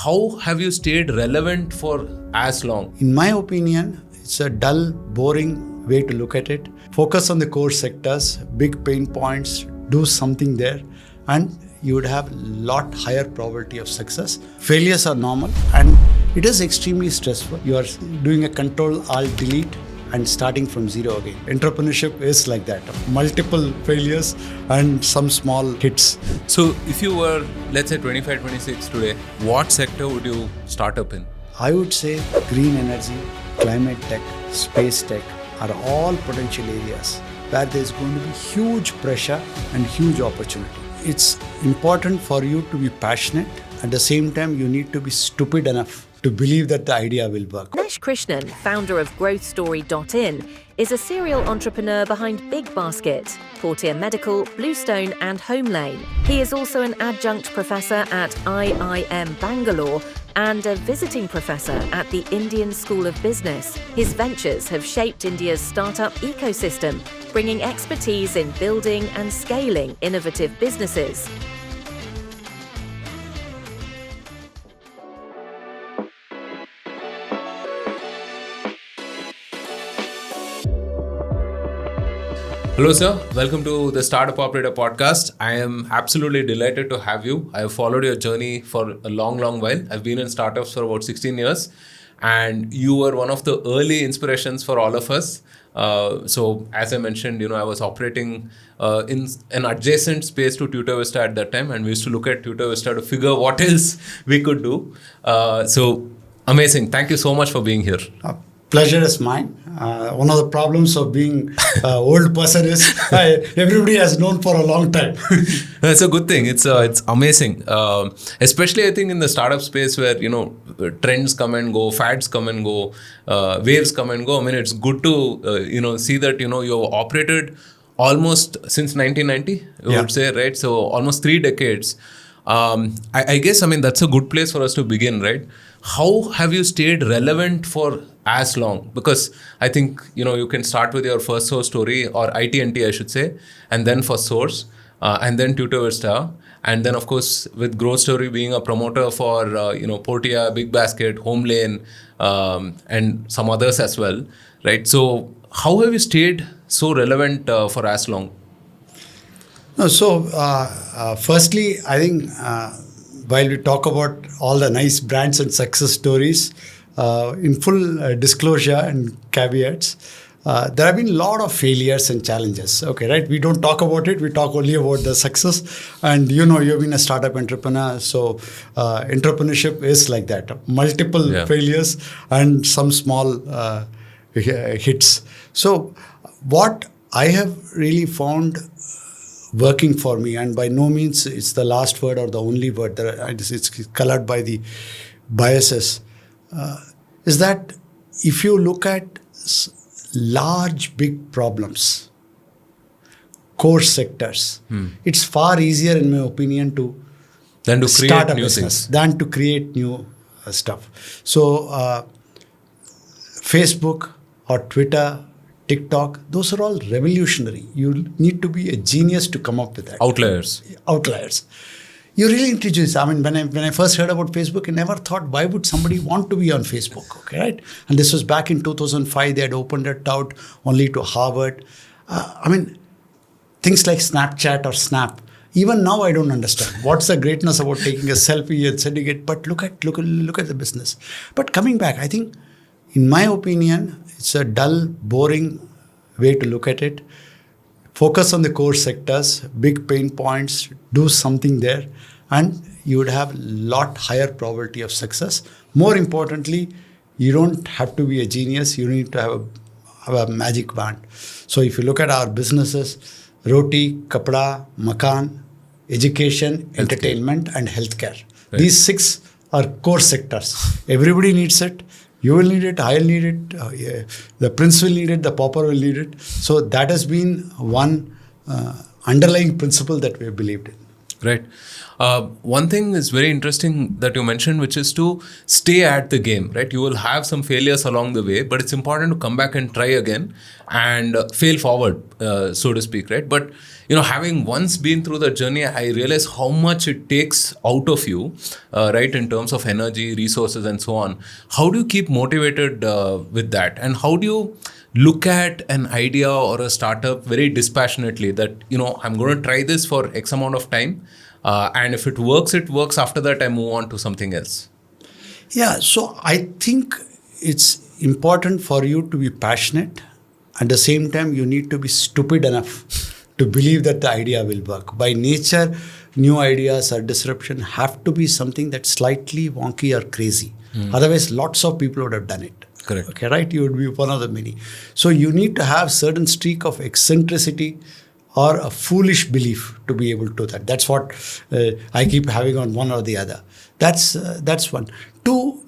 how have you stayed relevant for as long? In my opinion, it's a dull, boring way to look at it. Focus on the core sectors, big pain points, do something there, and you would have a lot higher probability of success. Failures are normal and it is extremely stressful. You are doing a Control-Alt-Delete and starting from zero again. Entrepreneurship is like that. Multiple failures and some small hits. So if you were, let's say 25, 26 today, what sector would you start up in? I would say green energy, climate tech, space tech are all potential areas where there's going to be huge pressure and huge opportunity. It's important for you to be passionate. At the same time, you need to be stupid enough to believe that the idea will work. Ganesh Krishnan, founder of GrowthStory.in, is a serial entrepreneur behind BigBasket, Portea Medical, Bluestone and HomeLane. He is also an adjunct professor at IIM Bangalore and a visiting professor at the Indian School of Business. His ventures have shaped India's startup ecosystem, bringing expertise in building and scaling innovative businesses. Hello, sir. Welcome to the Startup Operator podcast. I am absolutely delighted to have you. I have followed your journey for a long while. I've been in startups for about 16 years, and you were one of the early inspirations for all of us. So, as I mentioned, I was operating in an adjacent space to Tutor Vista at that time, and we used to look at Tutor Vista to figure what else we could do. So, amazing. Thank you so much for being here. Pleasure is mine. One of the problems of being an old person is everybody has known for a long time. That's a good thing. It's amazing. Especially I think in the startup space where, trends come and go, fads come and go, waves come and go. I mean, it's good to, see that, you've operated almost since 1990, I would say, right? So almost 3 decades. I guess, that's a good place for us to begin, right? How have you stayed relevant for as long? Because I think, you can start with your first source story or IT&T, I should say, and then first source, and then Tutor Vista. And then, of course, with Growth Story being a promoter for, Portea, BigBasket, HomeLane, and some others as well, right? So how have you stayed so relevant for as long? No, so firstly, I think while we talk about all the nice brands and success stories, in full disclosure and caveats, there have been a lot of failures and challenges. Okay, right? We don't talk about it. We talk only about the success. And you've been a startup entrepreneur. So entrepreneurship is like that. Multiple failures and some small hits. So what I have really found working for me, and by no means it's the last word or the only word, it's colored by the biases, is that if you look at large, big problems, core sectors, it's far easier, in my opinion, to start a business than to create new stuff. So Facebook or Twitter, TikTok, those are all revolutionary. You need to be a genius to come up with that. Outliers. You really introduce. When I first heard about Facebook, I never thought, why would somebody want to be on Facebook? Okay, right? And this was back in 2005. They had opened it out only to Harvard. Things like Snapchat or Snap. Even now, I don't understand what's the greatness about taking a selfie and sending it. But look at the business. But coming back, I think, in my opinion, it's a dull, boring way to look at it. Focus on the core sectors, big pain points, do something there, and you would have a lot higher probability of success. More importantly, you don't have to be a genius. You need to have a magic wand. So if you look at our businesses, roti, kapda, makan, education, entertainment, and healthcare. Right. These 6 are core sectors. Everybody needs it. You will need it, I will need it, the prince will need it, the pauper will need it. So that has been one underlying principle that we have believed in. Right. One thing is very interesting that you mentioned, which is to stay at the game, right? You will have some failures along the way, but it's important to come back and try again and fail forward, so to speak, right? But, having once been through the journey, I realize how much it takes out of you, right? In terms of energy, resources, and so on. How do you keep motivated with that? And how do you look at an idea or a startup very dispassionately that, I'm going to try this for X amount of time. And if it works, it works. After that, I move on to something else. Yeah. So I think it's important for you to be passionate. At the same time, you need to be stupid enough to believe that the idea will work. By nature, new ideas or disruption have to be something that's slightly wonky or crazy. Otherwise, lots of people would have done it. Correct. Okay, right? You would be one of the many. So you need to have certain streak of eccentricity or a foolish belief to be able to do that. That's what I keep having on one or the other. That's one. Two,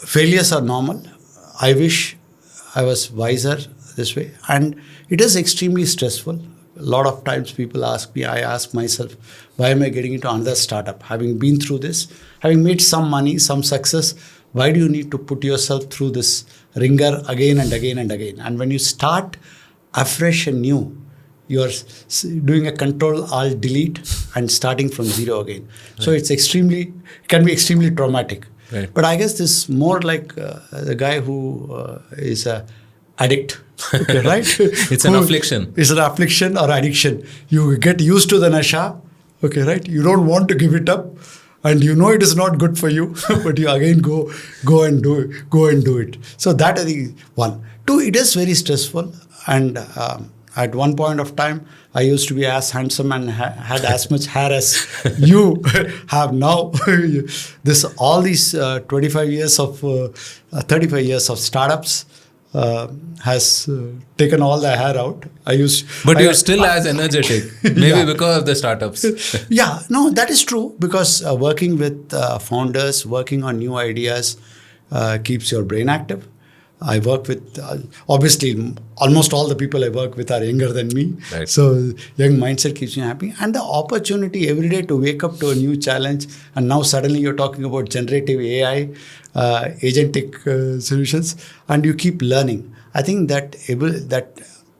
failures are normal. I wish I was wiser this way. And it is extremely stressful. A lot of times people ask me, I ask myself, why am I getting into another startup? Having been through this, having made some money, some success, why do you need to put yourself through this ringer again and again and again? And when you start afresh and new, you're doing a Control-Alt-Delete and starting from zero again. Right. So it can be extremely traumatic. Right. But I guess this is more like the guy who is a addict. Okay, right? It's an affliction. It's an affliction or addiction. You get used to the nasha, okay, right? You don't want to give it up, and you know it is not good for you, but you again go and do it. So that I think one. Two, it is very stressful, and at one point of time, I used to be as handsome and had as much hair as you have now. All these 35 years of 35 years of startups has taken all the hair out. But you're still as energetic, maybe because of the startups. Yeah, no, that is true, because working with founders, working on new ideas keeps your brain active. I work with, obviously, almost all the people I work with are younger than me. Right. So young mindset keeps me happy. And the opportunity every day to wake up to a new challenge. And now suddenly you're talking about generative AI, agentic solutions, and you keep learning. I think that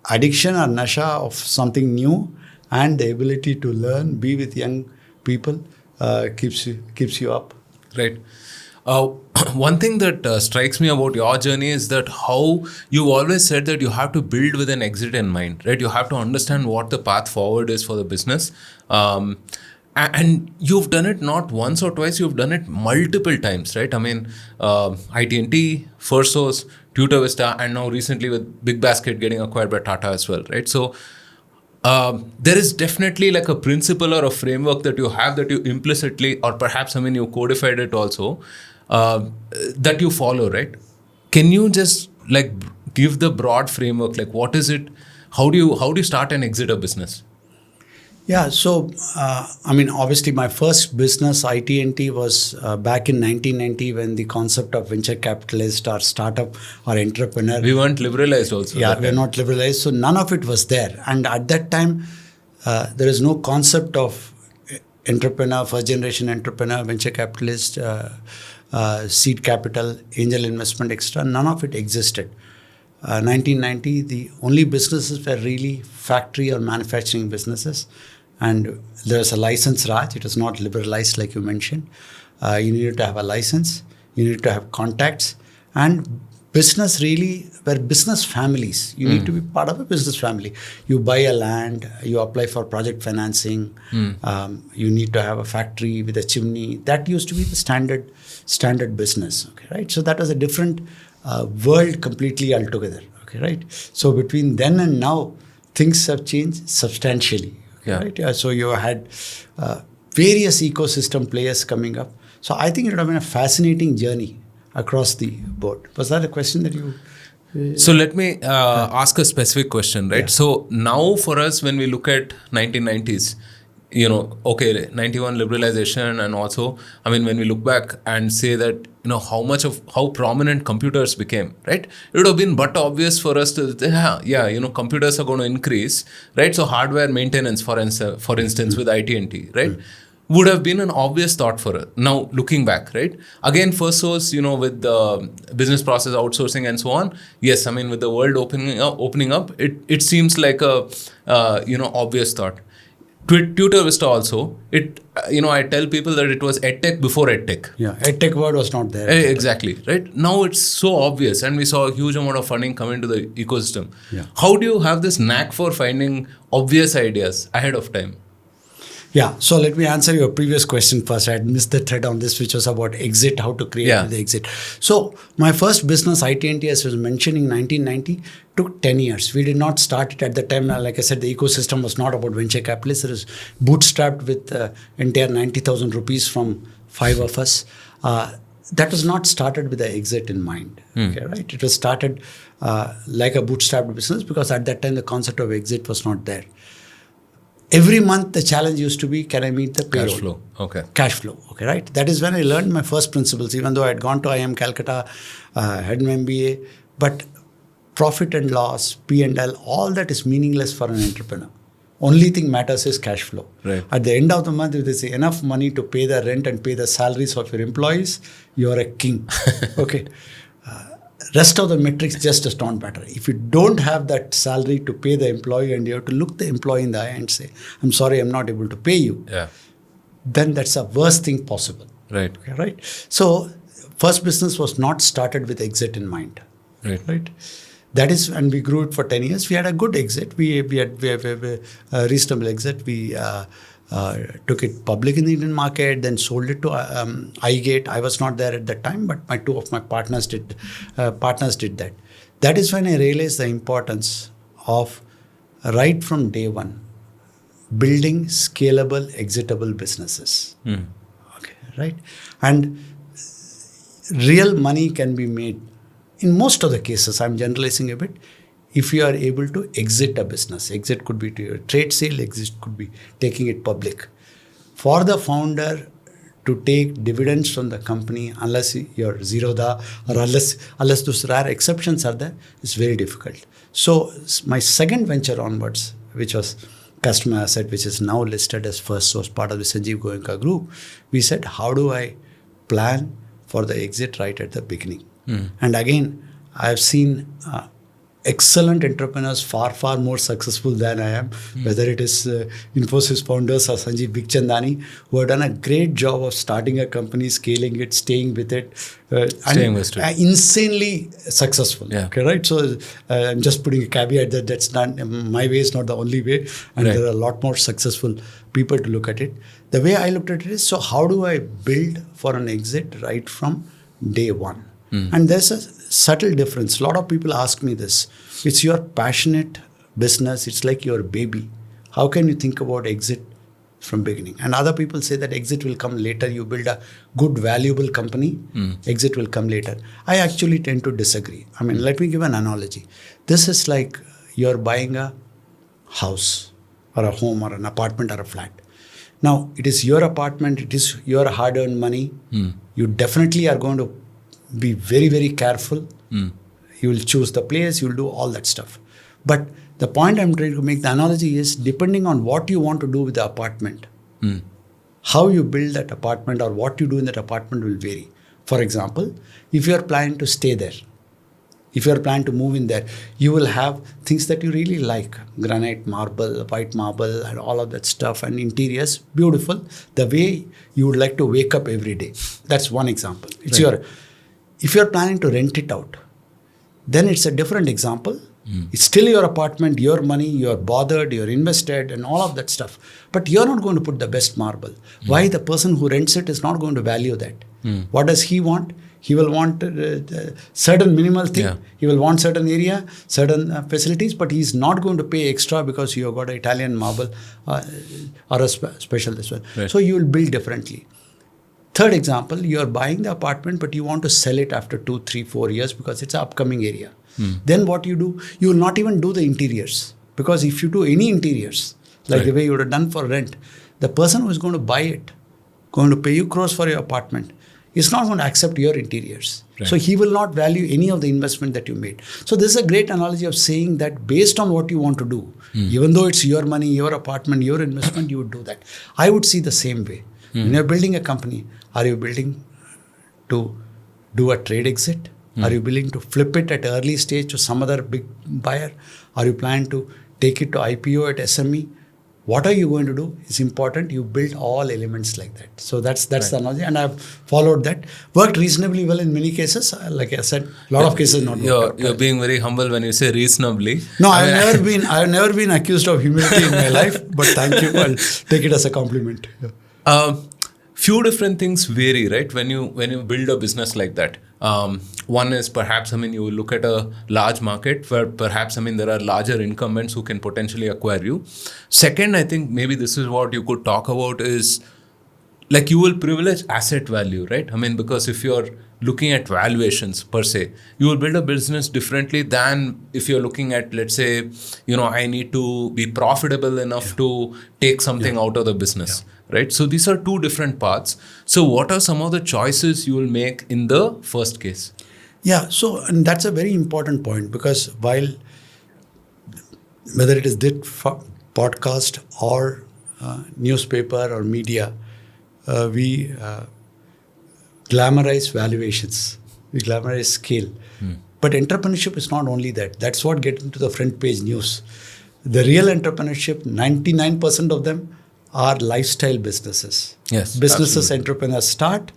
addiction or nasha of something new and the ability to learn, be with young people, keeps you up. Right. One thing that strikes me about your journey is that how you've always said that you have to build with an exit in mind, right? You have to understand what the path forward is for the business. And you've done it not once or twice, you've done it multiple times, right? I mean, IT&T, Firstsource, Tutor Vista, and now recently with BigBasket getting acquired by Tata as well, right? So there is definitely like a principle or a framework that you have that you implicitly, or perhaps, you codified it also, that you follow, right? Can you just like give the broad framework? Like, what is it? How do you start and exit a business? Yeah, so obviously my first business, IT&T, was back in 1990 when the concept of venture capitalist or startup or entrepreneur. We weren't liberalized also. Yeah, we're not liberalized. So none of it was there. And at that time, there is no concept of entrepreneur, first generation entrepreneur, venture capitalist, seed capital, angel investment, extra. None of it existed. 1990, the only businesses were really factory or manufacturing businesses. And there was a license Raj. It was not liberalized like you mentioned. You needed to have a license. You needed to have contacts. And business really were business families. You need to be part of a business family. You buy a land. You apply for project financing. You need to have a factory with a chimney. That used to be the standard business. Okay, right? So that was a different world completely altogether. Okay, right? So between then and now, things have changed substantially. Okay, right? So you had various ecosystem players coming up. So I think it would have been a fascinating journey across the board. Was that a question that you... So let me ask a specific question, right? Yeah. So now for us, when we look at 1990s, okay, 91 liberalization, and also, I mean, when we look back and say that, how prominent computers became, right? It would have been but obvious for us to, computers are going to increase, right? So hardware maintenance, for instance, with IT&T, right? Would have been an obvious thought for us. Now, looking back, right? Again, first source, with the business process outsourcing and so on. Yes, I mean, with the world opening up, it seems like a, obvious thought. Tutor Vista also, I tell people that it was EdTech before EdTech. Yeah, EdTech word was not there. Exactly, right? Now it's so obvious, and we saw a huge amount of funding come into the ecosystem. Yeah. How do you have this knack for finding obvious ideas ahead of time? Yeah, so let me answer your previous question first. I had missed the thread on this, which was about exit, how to create the exit. So my first business, IT&T, as was mentioned in 1990, took 10 years. We did not start it at the time. Like I said, the ecosystem was not about venture capitalists. It was bootstrapped with entire 90,000 rupees from 5 of us. That was not started with the exit in mind. Okay, right? It was started like a bootstrapped business because at that time the concept of exit was not there. Every month, the challenge used to be, can I meet the payroll? Cash flow. Okay. Cash flow. Okay, right? That is when I learned my first principles, even though I had gone to IIM Calcutta, had an MBA. But profit and loss, P&L, all that is meaningless for an entrepreneur. Only thing matters is cash flow. Right. At the end of the month, if there's enough money to pay the rent and pay the salaries of your employees, you're a king. Okay. Rest of the metrics just don't matter. If you don't have that salary to pay the employee and you have to look the employee in the eye and say, I'm sorry, I'm not able to pay you, then that's the worst thing possible. Right. Okay, right? So first business was not started with exit in mind. Right. That is, and we grew it for 10 years. We had a good exit. We had a reasonable exit. We took it public in the Indian market, then sold it to iGate. I was not there at that time, but two of my partners did that. That is when I realized the importance of, right from day one, building scalable, exitable businesses. Okay, right? And real money can be made. In most of the cases, I'm generalizing a bit, if you are able to exit a business. Exit could be to your trade sale, exit could be taking it public. For the founder to take dividends from the company, unless you're Zerodha or unless those rare exceptions are there, it's very difficult. So my second venture onwards, which was customer asset, which is now listed as First Source, part of the Sanjeev Goenka group, we said, how do I plan for the exit right at the beginning? And again, I've seen excellent entrepreneurs far more successful than I am, whether it is Infosys founders or Sanjeev Bikhchandani, who have done a great job of starting a company, scaling it, staying with it, insanely successful. Okay, right? So I'm just putting a caveat that that's not, my way is not the only way, and there are a lot more successful people to look at it. The way I looked at it is, so how do I build for an exit right from day one? And there's a subtle difference. A lot of people ask me this. It's your passionate business. It's like your baby. How can you think about exit from beginning? And other people say that exit will come later. You build a good, valuable company. Exit will come later. I actually tend to disagree. I mean, let me give an analogy. This is like you're buying a house or a home or an apartment or a flat. Now, it is your apartment. It is your hard-earned money. You definitely are going to be very, very careful. You will choose the place, you will do all that stuff. But the point I'm trying to make, the analogy is, depending on what you want to do with the apartment, how you build that apartment or what you do in that apartment will vary. For example, if you are planning to stay there, if you are planning to move in there, you will have things that you really like. Granite, marble, white marble, and all of that stuff, and interiors, beautiful. The way you would like to wake up every day. That's one example. It's your... If you're planning to rent it out, then it's a different example. It's still your apartment, your money, you're bothered, you're invested, and all of that stuff. But you're not going to put the best marble. Why? The person who rents it is not going to value that. What does he want? He will want certain minimal thing. He will want certain area, certain facilities, but he's not going to pay extra because you have got an Italian marble or a special this one. So you will build differently. Third example, you are buying the apartment, but you want to sell it after 2, 3, 4 years because it's an upcoming area. Then what you do, you will not even do the interiors. Because if you do any interiors, like the way you would have done for rent, the person who is going to buy it, going to pay you crores for your apartment, is not going to accept your interiors. Right. So he will not value any of the investment that you made. So this is a great analogy of saying that based on what you want to do, even though it's your money, your apartment, your investment, you would do that. I would see the same way. When you're building a company, are you building to do a trade exit? Are you willing to flip it at early stage to some other big buyer? Are you planning to take it to IPO at SME? What are you going to do? It's important. You build all elements like that. So that's the analogy, and I've followed that. Worked reasonably well in many cases. Like I said, a lot of cases not. You're being very humble when you say reasonably. No, I've never been accused of humility in my life. But thank you. I'll take it as a compliment. Yeah. Few different things vary, right? When you build a business like that. One is perhaps, you will look at a large market where perhaps, there are larger incumbents who can potentially acquire you. Second, I think maybe this is what you could talk about is like you will privilege asset value, right? Because if you're looking at valuations per se, you will build a business differently than if you're looking at, let's say, I need to be profitable enough to take something out of the business. Right? So these are two different paths. So what are some of the choices you will make in the first case? Yeah, and that's a very important point, because while whether it is this podcast or newspaper or media, we glamorize valuations, we glamorize scale. But entrepreneurship is not only that. That's what gets into the front page news. The real entrepreneurship, 99% of them are lifestyle businesses. Yes, businesses absolutely. Entrepreneurs start,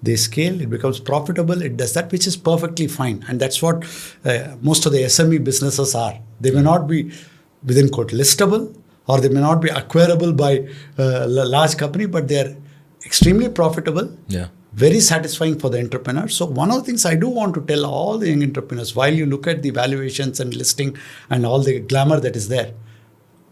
they scale, it becomes profitable, it does that, which is perfectly fine. And that's what most of the SME businesses are. They may not be, within quote, listable, or they may not be acquirable by a large company, but they are extremely profitable, very satisfying for the entrepreneur. So one of the things I do want to tell all the young entrepreneurs, while you look at the valuations and listing and all the glamour that is there,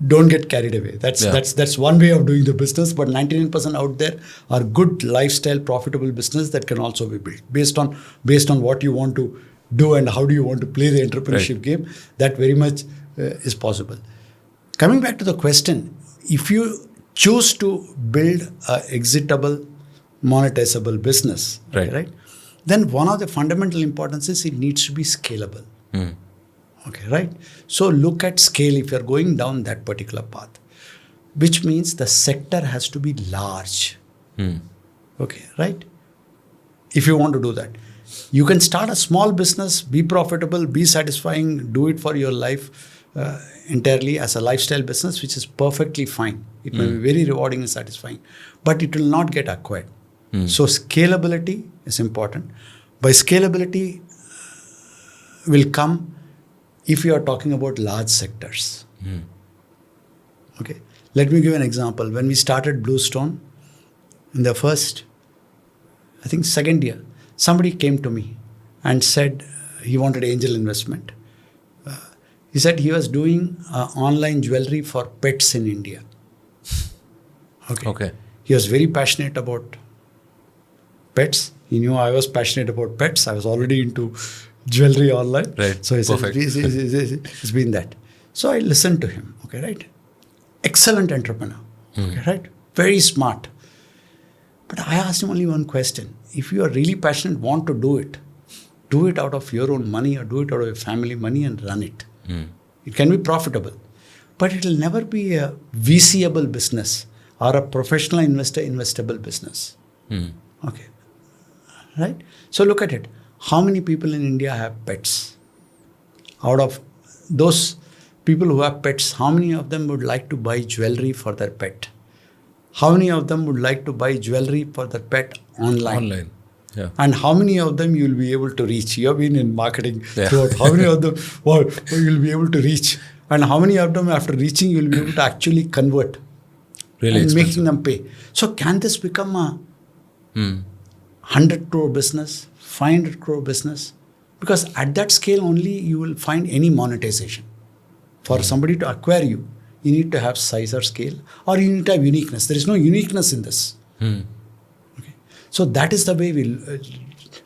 don't get carried away. That's one way of doing the business, but 99% out there are good lifestyle, profitable business that can also be built based on what you want to do and how do you want to play the entrepreneurship game. That very much is possible. Coming back to the question, if you choose to build a exitable, monetizable business, right? Then one of the fundamental importance is it needs to be scalable. Okay, right? So look at scale if you're going down that particular path, which means the sector has to be large. Okay, right? If you want to do that, you can start a small business, be profitable, be satisfying, do it for your life entirely as a lifestyle business, which is perfectly fine. It may be very rewarding and satisfying, but it will not get acquired. So scalability is important. By scalability will come if you are talking about large sectors. Okay, let me give an example. When we started Bluestone, in the first, I think second year, somebody came to me and said he wanted angel investment. He said he was doing online jewelry for pets in India. Okay. He was very passionate about pets. He knew I was passionate about pets. I was already into jewelry online. Right. So he said, Perfect. it's been that. So I listened to him. Okay, right? Excellent entrepreneur. Okay, right? Very smart. But I asked him only one question. If you are really passionate, want to do it out of your own money or do it out of your family money and run it. It can be profitable. But it will never be a VC-able business or a professional investor investable business. Okay. Right? So look at it. How many people in India have pets? Out of those people who have pets, how many of them would like to buy jewelry for their pet? How many of them would like to buy jewelry for their pet online? Yeah. And how many of them you will be able to reach? You have been in marketing throughout. How many of them you will be able to reach? And how many of them after reaching you will be able to actually convert? Really and expensive. making them pay. So can this become a 100 crore business, 500 crore business? Because at that scale only you will find any monetization. For somebody to acquire you, you need to have size or scale, or you need to have uniqueness. There is no uniqueness in this. Okay. So that is the way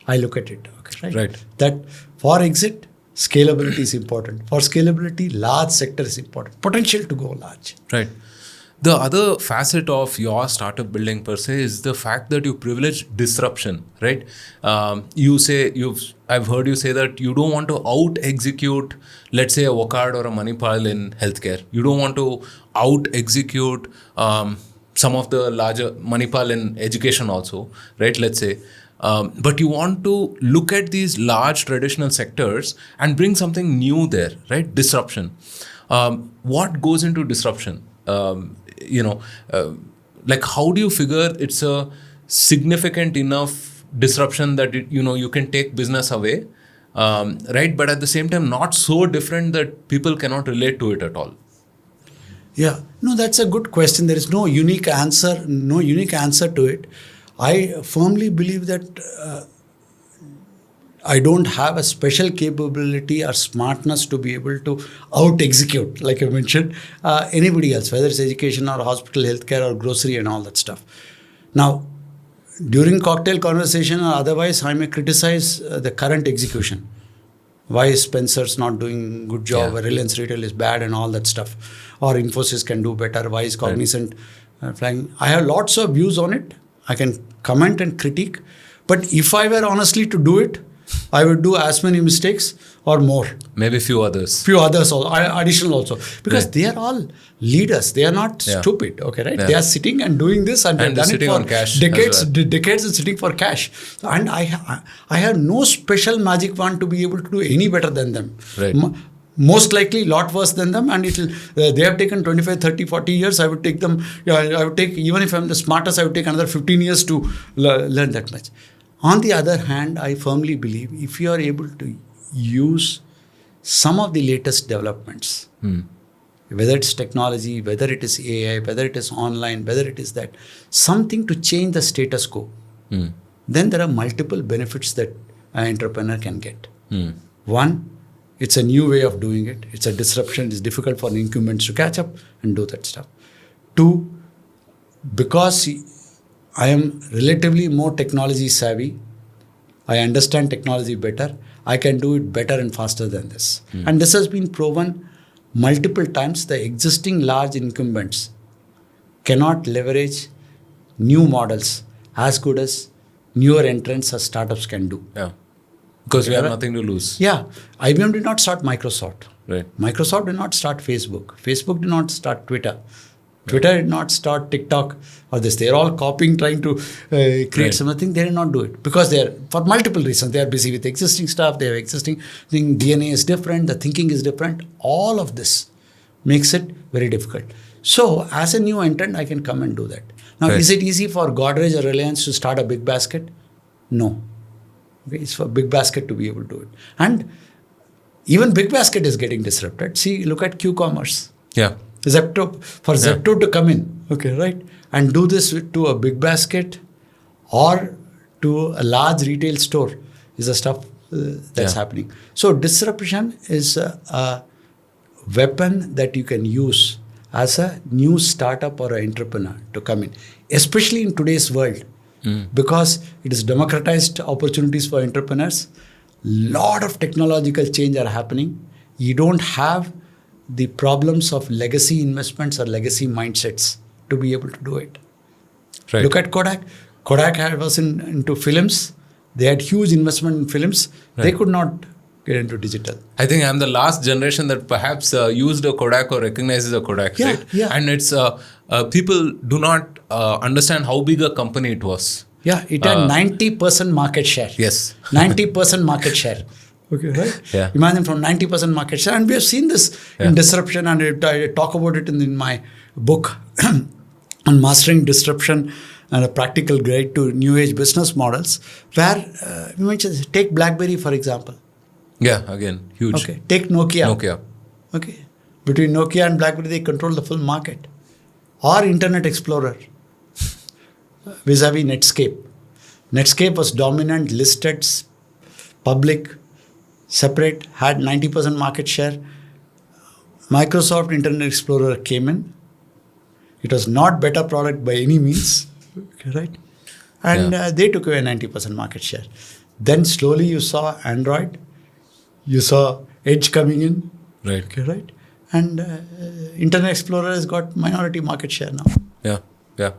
I look at it. Okay, Right. That for exit, scalability is important. For scalability, large sector is important. Potential to go large. Right. The other facet of your startup building per se is the fact that you privilege disruption, right? I've heard you say that you don't want to out execute, let's say, a Vocard or a Manipal in healthcare. You don't want to out execute some of the larger Manipal in education also, right? Let's say. But you want to look at these large traditional sectors and bring something new there, right? Disruption. What goes into disruption? Like how do you figure it's a significant enough disruption that you can take business away, right? But at the same time, not so different that people cannot relate to it at all. Yeah, no, that's a good question. There is no unique answer to it. I firmly believe that I don't have a special capability or smartness to be able to out-execute, like I mentioned, anybody else, whether it's education or hospital, healthcare or grocery and all that stuff. Now, during cocktail conversation or otherwise, I may criticize the current execution. Why is Spencer's not doing good job? Yeah. Reliance Retail is bad and all that stuff. Or Infosys can do better. Why is Cognizant flying? I have lots of views on it. I can comment and critique. But if I were honestly to do it, I would do as many mistakes or more. Maybe few others. Few others also, additional also. Because they are all leaders. They are not stupid, okay, right? Yeah. They are sitting and doing this and they've done it for decades and sitting for cash. And I have no special magic wand to be able to do any better than them. Right. Most likely lot worse than them, and they have taken 25, 30, 40 years. I would take them, I would take, even if I'm the smartest, I would take another 15 years to learn that much. On the other hand, I firmly believe if you are able to use some of the latest developments, whether it's technology, whether it is AI, whether it is online, whether it is that, something to change the status quo, then there are multiple benefits that an entrepreneur can get. One, it's a new way of doing it. It's a disruption. It's difficult for incumbents to catch up and do that stuff. Two, because I am relatively more technology savvy, I understand technology better, I can do it better and faster than this. And this has been proven multiple times. The existing large incumbents cannot leverage new models as good as newer entrants or startups can do. Yeah. Because we have nothing to lose. Yeah. IBM did not start Microsoft. Right. Microsoft did not start Facebook. Facebook did not start Twitter. Twitter did not start TikTok or this. They're all copying, trying to create something. They did not do it because they're, for multiple reasons, they are busy with existing stuff. They have existing thing. DNA is different. The thinking is different. All of this makes it very difficult. So as a new entrant, I can come and do that. Now, is it easy for Godrej or Reliance to start a BigBasket? No. Okay, it's for BigBasket to be able to do it. And even BigBasket is getting disrupted. See, look at Q-commerce. Yeah. Zepto to come in, okay, right? And do this to a BigBasket or to a large retail store is the stuff that's happening. So disruption is a weapon that you can use as a new startup or an entrepreneur to come in, especially in today's world. Because it is democratized opportunities for entrepreneurs. Lot of technological change are happening. You don't have the problems of legacy investments or legacy mindsets to be able to do it. Right. Look at Kodak. Kodak was into films. They had huge investment in films. Right. They could not get into digital. I think I'm the last generation that perhaps used a Kodak or recognizes a Kodak, right? Yeah. And it's people do not understand how big a company it was. Yeah, it had 90% market share. Yes. 90% market share. Okay, right? Yeah. Imagine from 90% market share. And we have seen this in disruption, and I talk about it in my book on mastering disruption and a practical guide to new age business models, where we mentioned, take BlackBerry, for example. Yeah, again, huge. Okay, take Nokia. Okay, between Nokia and BlackBerry, they control the full market. Or Internet Explorer, vis-a-vis Netscape. Netscape was dominant, listed, public, separate, had 90% market share. Microsoft Internet Explorer came in. It was not better product by any means, okay, right? And they took away 90% market share. Then slowly you saw Android, you saw Edge coming in, right? Okay, right? and Internet Explorer has got minority market share now. Yeah, yeah.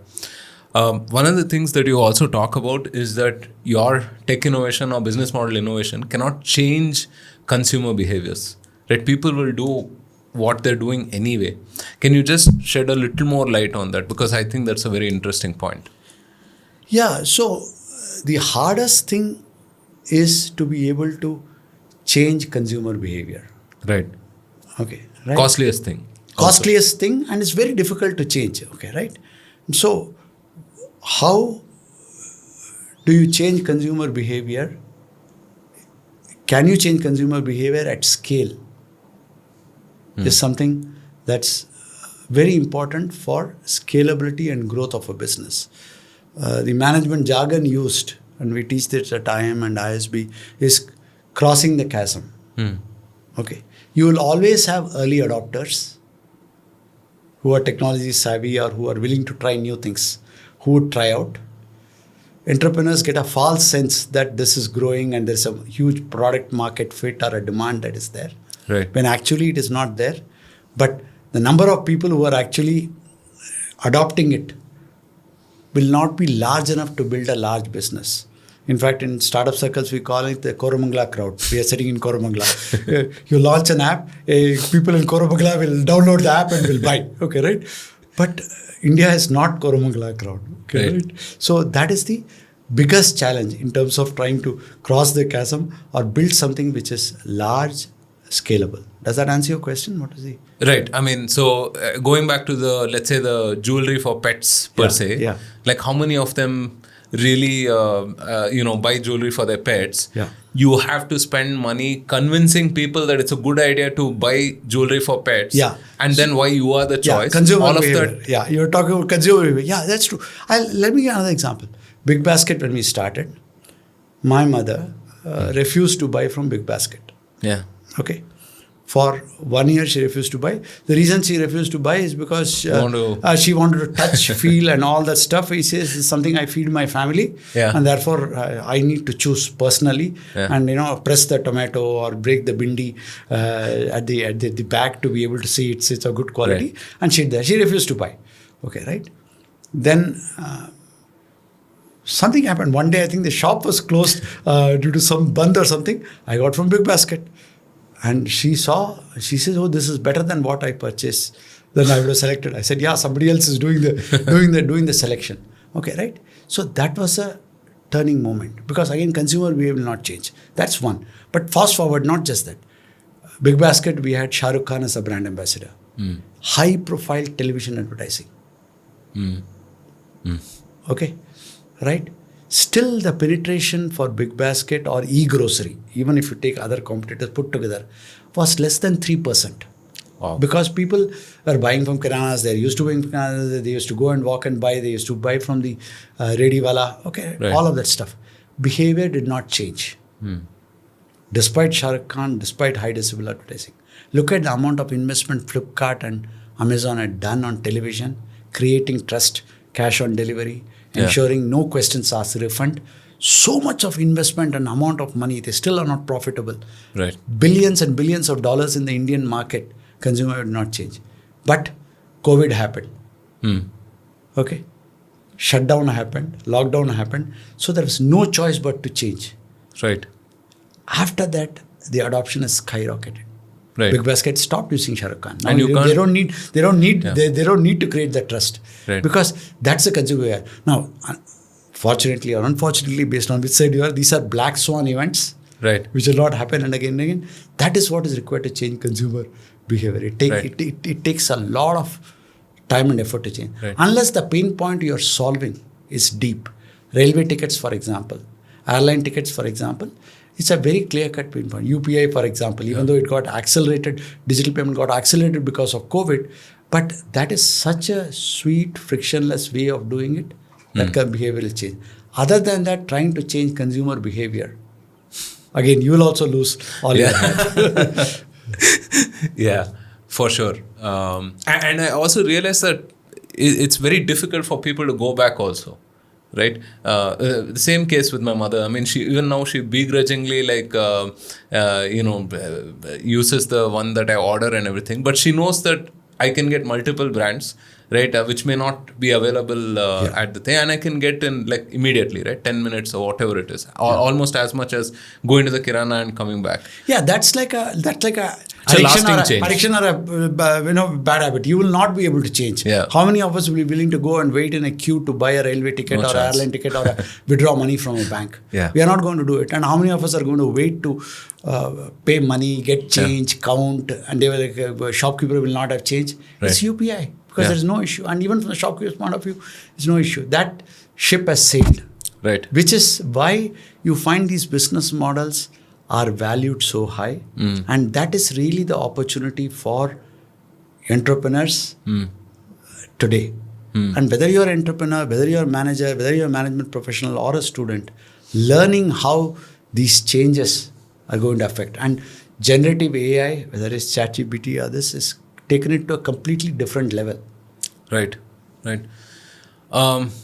One of the things that you also talk about is that your tech innovation or business model innovation cannot change consumer behaviors. Right? People will do what they're doing anyway. Can you just shed a little more light on that? Because I think that's a very interesting point. Yeah, so the hardest thing is to be able to change consumer behavior. Right. Okay. Right? Costliest thing. Costliest thing, and it's very difficult to change. Okay, right? So, how do you change consumer behavior? Can you change consumer behavior at scale? Is something that's very important for scalability and growth of a business. The management jargon used, and we teach this at IIM and ISB, is crossing the chasm. Okay. You will always have early adopters who are technology savvy or who are willing to try new things, who would try out. Entrepreneurs get a false sense that this is growing and there's a huge product market fit or a demand that is there. Right. When actually it is not there. But the number of people who are actually adopting it will not be large enough to build a large business. In fact, in startup circles, we call it the Koramangala crowd. We are sitting in Koramangala. You launch an app, people in Koramangala will download the app and will buy. Okay, right? But India is not Koramangala crowd. Okay, right? So that is the biggest challenge in terms of trying to cross the chasm or build something which is large, scalable. Does that answer your question? What is the... Right. I mean, so going back to the, let's say the jewelry for pets per se, like how many of them really, buy jewelry for their pets? Yeah. You have to spend money convincing people that it's a good idea to buy jewelry for pets. Yeah. And then why you are the choice. Consumer all behavior. of that. Yeah, you're talking about consumer behavior. Yeah, that's true. Let me give another example. BigBasket, when we started, my mother refused to buy from BigBasket. Yeah. Okay. For 1 year, she refused to buy. The reason she refused to buy is because she wanted to touch, feel, and all that stuff. He says, it's something I feed my family, and therefore I need to choose personally, and press the tomato or break the bindi at the back to be able to see it's a good quality. Right. And she refused to buy. Okay, right? Then something happened. One day, I think the shop was closed due to some band or something. I got from BigBasket. And she says, oh, this is better than what I purchased. Then I would have selected. I said, yeah, somebody else is doing the selection. Okay, right? So that was a turning moment. Because again, consumer behavior will not change. That's one. But fast forward, not just that. BigBasket, we had Shah Rukh Khan as a brand ambassador. High profile television advertising. Okay, right? Still, the penetration for BigBasket or e-grocery, even if you take other competitors put together, was less than 3%. Wow. Because people were buying from kiranas, they're used to buying from kiranas, they used to go and walk and buy, they used to buy from the Rediwala, okay, all of that stuff. Behavior did not change. Despite Shah Rukh Khan, despite high decibel advertising. Look at the amount of investment Flipkart and Amazon had done on television, creating trust, cash on delivery, ensuring no questions asked, refund. So much of investment and amount of money, they still are not profitable. Right. Billions and billions of dollars in the Indian market, consumer would not change. But COVID happened. Okay. Shutdown happened, lockdown happened. So there was no choice but to change. Right. After that, the adoption has skyrocketed. Right. BigBasket stopped using Shah Rukh Khan. Now And they don't need to create that trust. Right. Because that's the consumer. Now, fortunately or unfortunately, based on which side you are, these are black swan events, right, which will not happen and again and again. That is what is required to change consumer behavior. It takes a lot of time and effort to change. Right. Unless the pain point you are solving is deep. Railway tickets, for example, airline tickets, for example, it's a very clear-cut pain point. UPI, for example, even though it got accelerated, digital payment got accelerated because of COVID, but that is such a sweet, frictionless way of doing it that behavior will change. Other than that, trying to change consumer behavior, again, you will also lose all your head. Yeah, for sure. And I also realized that it's very difficult for people to go back also. right? The same case with my mother. I mean, she even now she begrudgingly uses the one that I order and everything, but she knows that I can get multiple brands, right, which may not be available at the thing, and I can get in like immediately, right, 10 minutes or whatever it is, almost as much as going to the kirana and coming back. Yeah, that's like a It's a lasting change. addiction or a bad habit. You will not be able to change. Yeah. How many of us will be willing to go and wait in a queue to buy a railway ticket No or chance. airline ticket or withdraw money from a bank? Yeah. We are not going to do it. And how many of us are going to wait to pay money, get change, count, and they were like, a shopkeeper will not have change. Right. It's UPI because there's no issue. And even from the shopkeeper's point of view, there's no issue. That ship has sailed. Right. Which is why you find these business models are valued so high. And that is really the opportunity for entrepreneurs today. And whether you're an entrepreneur, whether you're a manager, whether you're a management professional or a student, learning how these changes are going to affect. And generative AI, whether it's ChatGPT or this, is taken it to a completely different level. Right.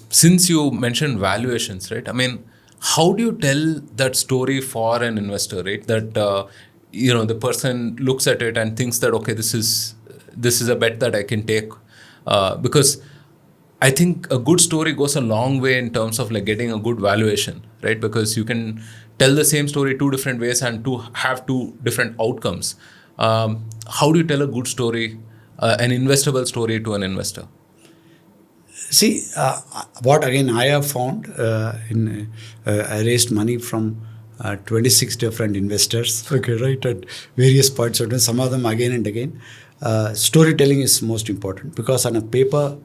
Since you mentioned valuations, right? I mean, how do you tell that story for an investor, right? That the person looks at it and thinks that, okay, this is a bet that I can take, because I think a good story goes a long way in terms of like getting a good valuation, right? Because you can tell the same story two different ways and have two different outcomes. How do you tell a good story, an investable story to an investor? See, what again I have found I raised money from 26 different investors, okay, right, at various points of time, some of them again and again. Storytelling is most important because on a paper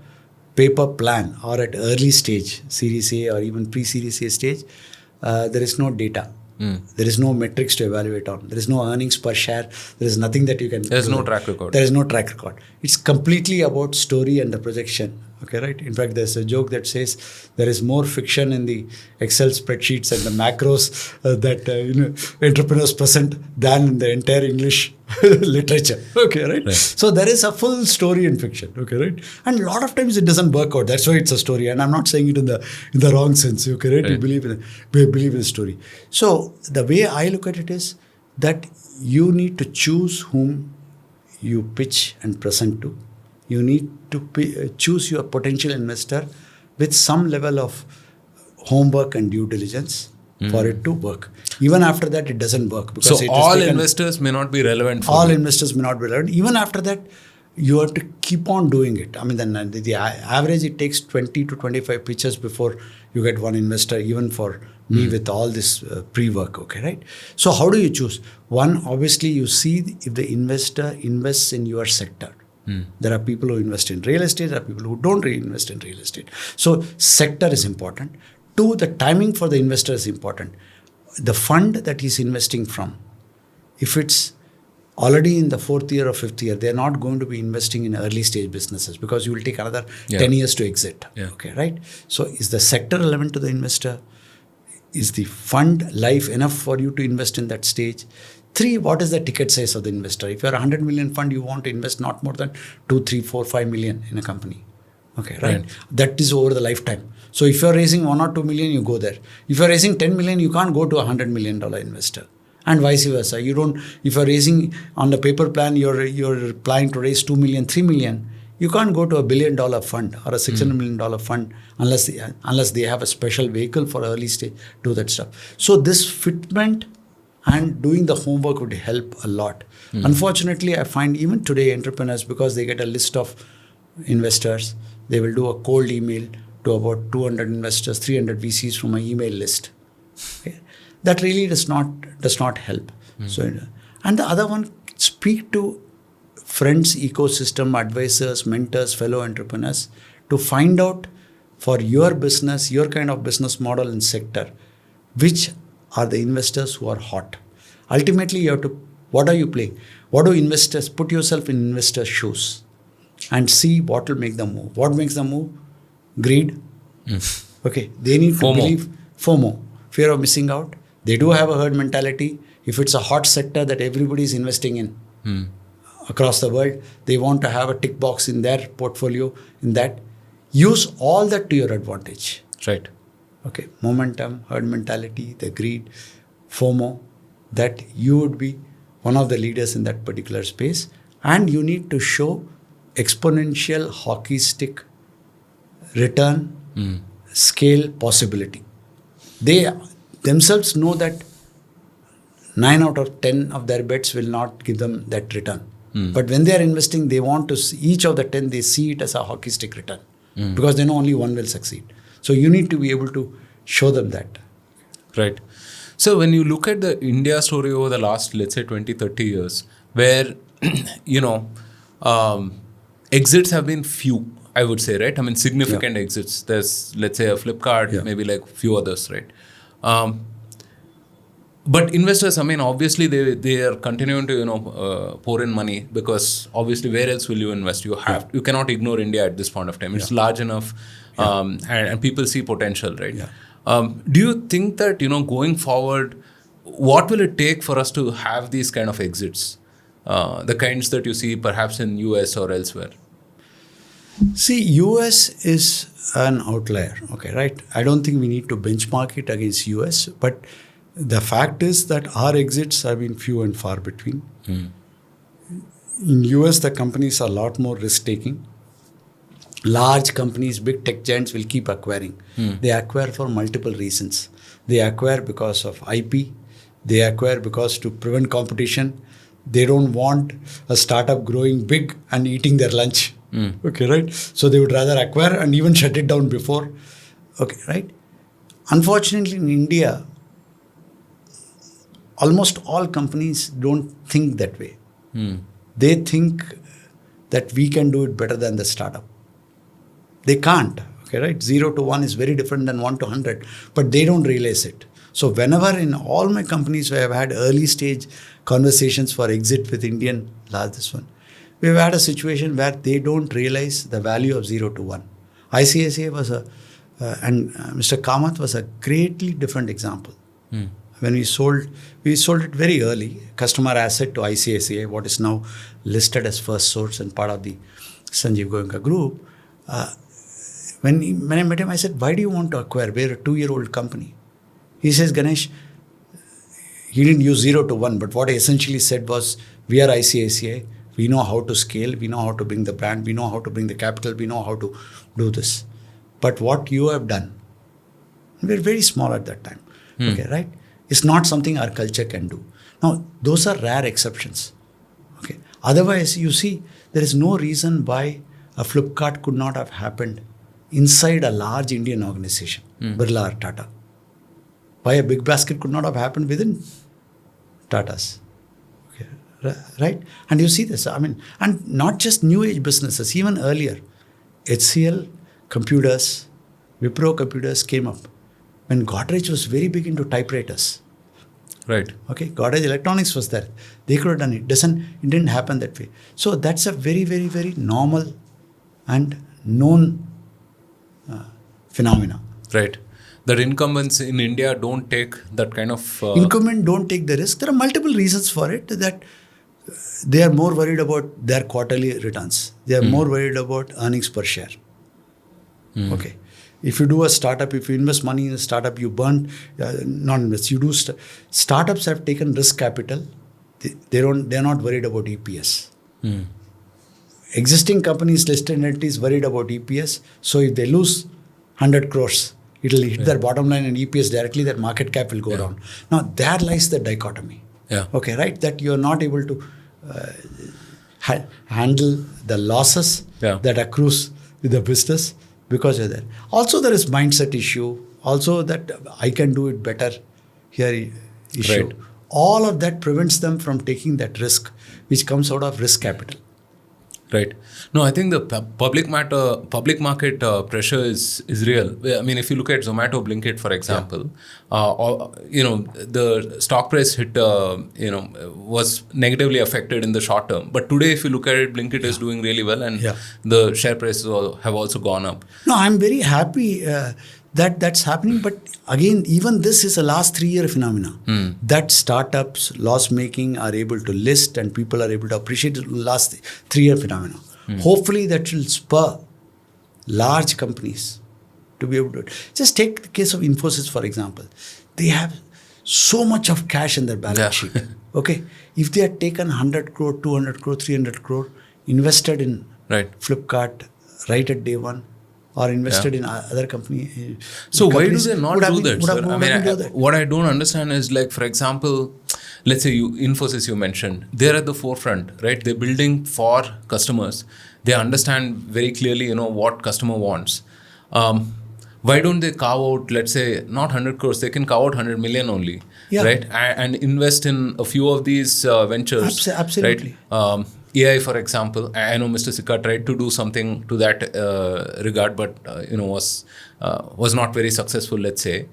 plan or at early stage, Series A or even pre-Series A stage, there is no data. There is no metrics to evaluate on. There is no earnings per share. There is nothing that you can... There is no track record. There is no track record. It's completely about story and the projection. Okay, right? In fact, there's a joke that says there is more fiction in the Excel spreadsheets and the macros that entrepreneurs present than in the entire English literature. Okay, right? So there is a full story in fiction. Okay, right? And a lot of times it doesn't work out. That's why it's a story. And I'm not saying it in the wrong sense. Okay, right? You believe in the story. So the way I look at it is that you need to choose whom you pitch and present to. You need to choose your potential investor with some level of homework and due diligence for it to work. Even after that, it doesn't work. Because so all investors may not be relevant for all you. investors may not be relevant. Even after that, you have to keep on doing it. I mean, then the average, it takes 20 to 25 pitches before you get one investor, even for me with all this pre-work, okay, right? So how do you choose? One, obviously, you see if the investor invests in your sector. There are people who invest in real estate, there are people who don't really invest in real estate. So sector is important. Two, the timing for the investor is important. The fund that he's investing from, if it's already in the 4th year or 5th year, they're not going to be investing in early stage businesses because you will take another 10 years to exit. Okay, right? So is the sector relevant to the investor? Is the fund life enough for you to invest in that stage? 3, what is the ticket size of the investor? If you're a 100 million fund, you want to invest not more than 2, 3, 4, 5 million in a company. Okay, right? That is over the lifetime. So if you're raising 1 or 2 million, you go there. If you're raising 10 million, you can't go to a $100 million investor. And vice versa. You don't, if you're raising on the paper plan, you're planning to raise 2 million, 3 million, you can't go to $1 billion fund or a $600 million fund unless they have a special vehicle for early stage, do that stuff. So this fitment and doing the homework would help a lot. Unfortunately, I find even today entrepreneurs, because they get a list of investors, they will do a cold email to about 200 investors, 300 VCs from my email list. Okay? That really does not help. So, and the other one, speak to friends, ecosystem, advisors, mentors, fellow entrepreneurs to find out for your business, your kind of business model and sector, which are the investors who are hot. Ultimately, you have to, what are you playing? What do investors, put yourself in investors' shoes and see what will make them move. What makes them move? Greed. Okay, they need to believe FOMO, fear of missing out. They do have a herd mentality. If it's a hot sector that everybody is investing in across the world, they want to have a tick box in their portfolio in that. Use all that to your advantage. Right. Okay, momentum, herd mentality, the greed, FOMO, that you would be one of the leaders in that particular space, and you need to show exponential hockey stick return, scale possibility. They themselves know that 9 out of 10 of their bets will not give them that return. But when they are investing, they want to see each of the 10, they see it as a hockey stick return because they know only one will succeed. So you need to be able to show them that. Right. So when you look at the India story over the last, let's say, 20, 30 years, where, exits have been few, I would say, right? I mean, significant exits. There's, let's say, a Flipkart, maybe like few others, right? But investors, I mean, obviously they are continuing to pour in money because obviously where else will you invest? You cannot ignore India at this point of time. It's large enough, and people see potential, right? Do you think that going forward, what will it take for us to have these kind of exits, the kinds that you see perhaps in US or elsewhere? See, US is an outlier, okay, right? I don't think we need to benchmark it against US, but the fact is that our exits have been few and far between. In US, the companies are a lot more risk-taking. Large companies, big tech giants will keep acquiring. They acquire for multiple reasons. They acquire because of IP. They acquire because to prevent competition. They don't want a startup growing big and eating their lunch. Okay, right? So they would rather acquire and even shut it down before. Okay, right? Unfortunately, in India, almost all companies don't think that way. They think that we can do it better than the startup. They can't. Okay, right? 0 to 1 is very different than 1 to 100, but they don't realize it. So whenever in all my companies where I've had early stage conversations for exit with Indian, this one, we've had a situation where they don't realize the value of 0 to 1. ICICI was and Mr. Kamath was a greatly different example. When we sold it very early, customer asset to ICICI, what is now listed as First Source and part of the Sanjeev Goenka group. When I met him, I said, why do you want to acquire? We're a 2-year-old company. He says, Ganesh, he didn't use 0 to 1, but what I essentially said was, we are ICICI, we know how to scale, we know how to bring the brand, we know how to bring the capital, we know how to do this. But what you have done, we're very small at that time, okay, right? It's not something our culture can do. Now, those are rare exceptions, okay? Otherwise, you see, there is no reason why a Flipkart could not have happened inside a large Indian organization, Birla or Tata. Why a BigBasket could not have happened within Tata's. Okay. Right? And you see this, I mean, and not just new age businesses, even earlier. HCL computers, Wipro computers came up when Godrej was very big into typewriters. Right. Okay, Godrej Electronics was there. They could have done it. It didn't happen that way. So that's a very, very, very normal and known phenomena. Right. That incumbents in India don't take that kind of... Incumbents don't take the risk. There are multiple reasons for it, that they are more worried about their quarterly returns. They are more worried about earnings per share. Okay. If you do a startup, if you invest money in a startup, you burn, not invest, you do, startups have taken risk capital. They're not worried about EPS. Existing companies, listed entities worried about EPS. So if they lose 100 crores, it will hit their bottom line and EPS directly, that market cap will go down. Now, there lies the dichotomy. Okay, right? That you are not able to handle the losses that accrues with the business because you're there. Also, there is mindset issue. Also, that I can do it better here issue. Right. All of that prevents them from taking that risk, which comes out of risk capital. Right. No, I think the public market pressure is real. I mean, if you look at Zomato, Blinkit, for example, the stock price hit, was negatively affected in the short term. But today, if you look at it, Blinkit is doing really well, and the share prices have also gone up. No, I'm very happy that that's happening. But again, even this is a last 3-year phenomena. That startups, loss making, are able to list and people are able to appreciate the last 3-year phenomena. Hopefully that will spur large companies to be able to do it. Just take the case of Infosys, for example. They have so much of cash in their balance sheet. Okay. If they had taken 100 crore, 200 crore, 300 crore, invested in Flipkart right at day one, or invested in other company. So why do they not do that, sir? I mean, what I don't understand is, like, for example, let's say Infosys you mentioned, they're at the forefront, right? They're building for customers. They understand very clearly, what customer wants. Why don't they carve out, let's say, not 100 crores, they can carve out 100 million only, right? And invest in a few of these ventures. Absolutely. Right? AI, for example, I know Mr. Sikka tried to do something to that regard, but was not very successful, let's say.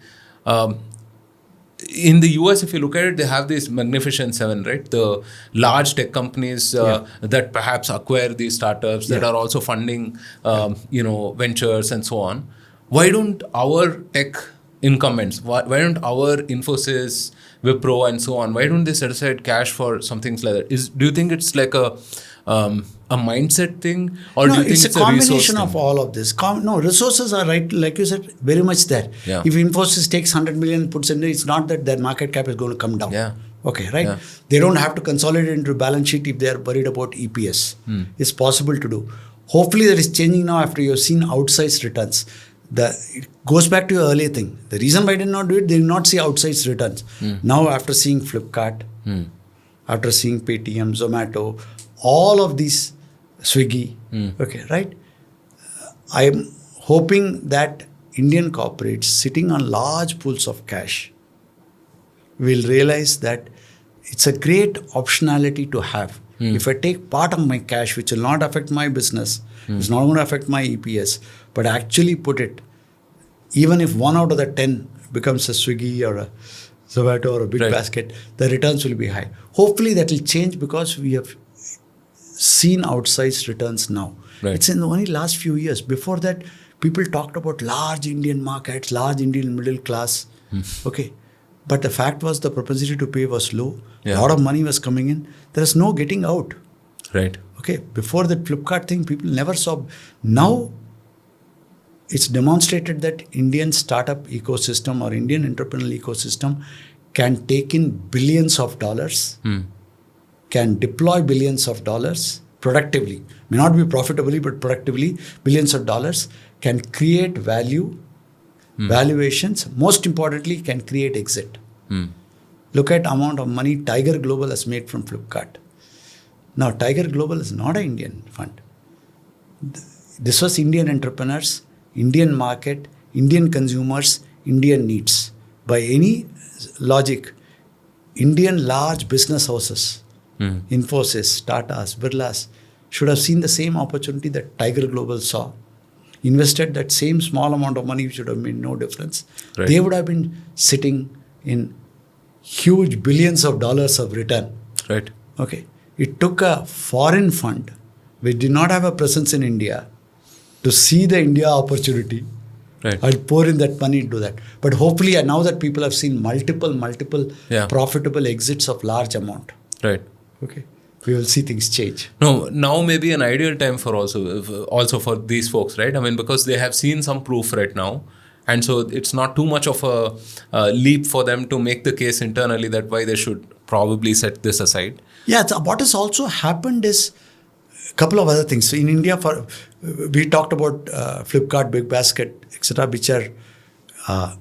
In the US, if you look at it, they have this Magnificent Seven, right? The large tech companies that perhaps acquire these startups that are also funding, ventures and so on. Why don't our tech incumbents, why don't our Infosys, Wipro and so on, why don't they set aside cash for some things like that? Do you think it's like a mindset thing, or do you think it's a combination of all of this? Resources are, right, like you said, very much there. Yeah. If Infosys takes 100 million and puts in, it's not that their market cap is going to come down. Yeah. Okay, right? Yeah. They don't have to consolidate into balance sheet if they are worried about EPS. It's possible to do. Hopefully that is changing now after you have seen outsized returns. It goes back to your earlier thing. The reason why they did not do it, they did not see outsized returns. Now after seeing Flipkart, after seeing Paytm, Zomato, all of these, Swiggy, okay, right? I am hoping that Indian corporates sitting on large pools of cash will realize that it's a great optionality to have. If I take part of my cash, which will not affect my business, it's not going to affect my EPS, but actually put it, even if 1 out of the 10 becomes a Swiggy or a Zomato or a BigBasket, the returns will be high. Hopefully that will change because we have seen outsized returns now. Right. It's in the only last few years. Before that, people talked about large Indian markets, large Indian middle class. Okay. But the fact was the propensity to pay was low. A lot of money was coming in. There is no getting out. Right. Okay. Before that Flipkart thing, people never saw. Now, it's demonstrated that Indian startup ecosystem or Indian entrepreneurial ecosystem can take in billions of dollars, can deploy billions of dollars productively. May not be profitably, but productively, billions of dollars, can create value, valuations, most importantly, can create exit. Look at amount of money Tiger Global has made from Flipkart. Now, Tiger Global is not an Indian fund. This was Indian entrepreneurs, Indian market, Indian consumers, Indian needs. By any logic, Indian large business houses, Infosys, Tatas, Birlas, should have seen the same opportunity that Tiger Global saw. Invested that same small amount of money, which would have made no difference. Right. They would have been sitting in huge billions of dollars of return. Right. Okay. It took a foreign fund which did not have a presence in India to see the India opportunity. Right. I'll pour in that money into that. But hopefully, now that people have seen multiple profitable exits of large amount. Right. Okay. We will see things change. No, now may be an ideal time for also for these folks, right? I mean, because they have seen some proof right now. And so it's not too much of a leap for them to make the case internally that why they should probably set this aside. Yeah, what has also happened is a couple of other things. So in India, we talked about Flipkart, BigBasket, etc., which are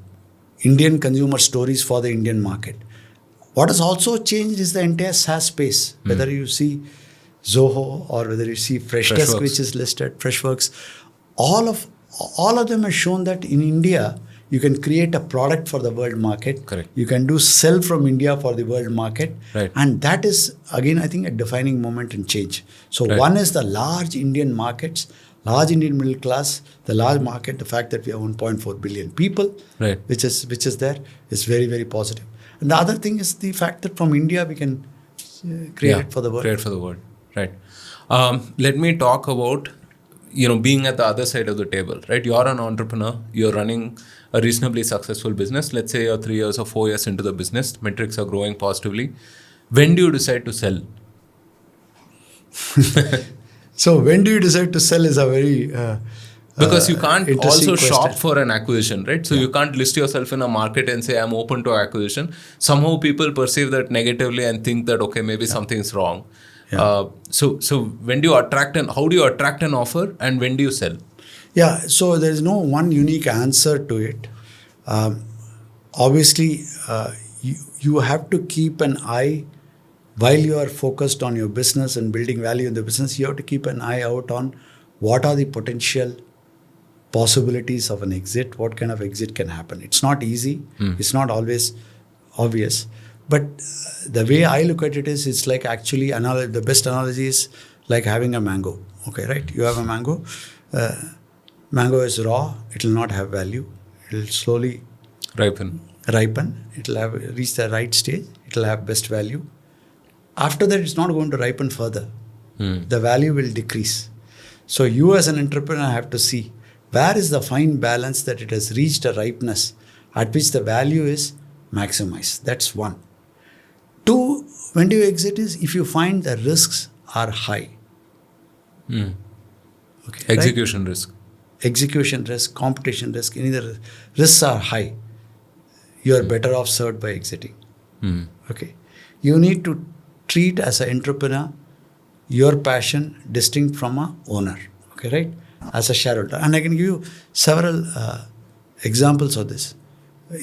Indian consumer stories for the Indian market. What has also changed is the entire SaaS space. Whether you see Zoho or whether you see Freshdesk, which is listed, Freshworks, all of them have shown that in India, you can create a product for the world market. Correct. You can do sell from India for the world market. Right. And that is, again, I think a defining moment in change. So one is the large Indian markets, large Indian middle class, the large market, the fact that we have 1.4 billion people, which is there, is very, very positive. And the other thing is the fact that from India, we can create it for the world. Create for the world. Right. Let me talk about being at the other side of the table, right? You're an entrepreneur, you're running a reasonably successful business. Let's say you're 3 years or 4 years into the business, metrics are growing positively. When do you decide to sell? So when do you decide to sell is a very Because you can't interesting also shop question. for an acquisition, right? So you can't list yourself in a market and say, I'm open to acquisition. Somehow people perceive that negatively and think that, okay, maybe something's wrong. Yeah. So when do you how do you attract an offer and when do you sell? Yeah, so there is no one unique answer to it. Obviously, you have to keep an eye while you are focused on your business and building value in the business. You have to keep an eye out on what are the potential possibilities of an exit, what kind of exit can happen. It's not easy. It's not always obvious. But the way I look at it is, it's like actually, the best analogy is like having a mango. Okay, right? You have a mango. Mango is raw. It will not have value. It will slowly Ripen. It will have reached the right stage. It will have best value. After that, it's not going to ripen further. The value will decrease. So you as an entrepreneur have to see where is the fine balance that it has reached a ripeness at which the value is maximized. That's one. Two, when do you exit is if you find the risks are high. Okay, Execution risk. Execution risk, competition risk, any other risks are high. You are better off served by exiting. Okay. You need to treat as an entrepreneur your passion distinct from a owner. Okay, right? As a shareholder. And I can give you several examples of this.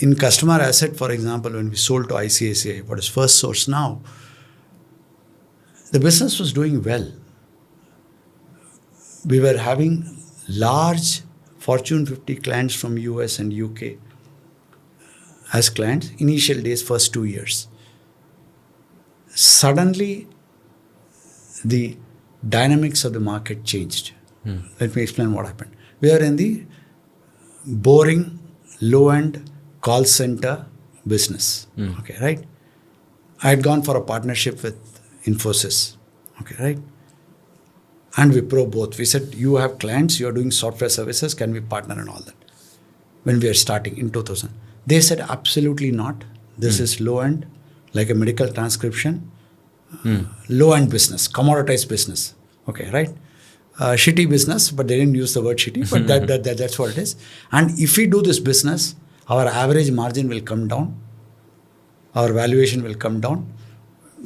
In customer asset, for example, when we sold to ICICI, what is First Source now, the business was doing well. We were having large Fortune 50 clients from US and UK as clients, initial days, first 2 years. Suddenly, the dynamics of the market changed. Let me explain what happened. We are in the boring, low-end call center business. Okay, right? I had gone for a partnership with Infosys. Okay, right? And Wipro both. We said, you have clients, you are doing software services, can we partner and all that? When we are starting in 2000. They said, absolutely not. This is low-end, like a medical transcription, low-end business, commoditized business. Okay, right? Shitty business, but they didn't use the word shitty, but that's what it is. And if we do this business, our average margin will come down, our valuation will come down,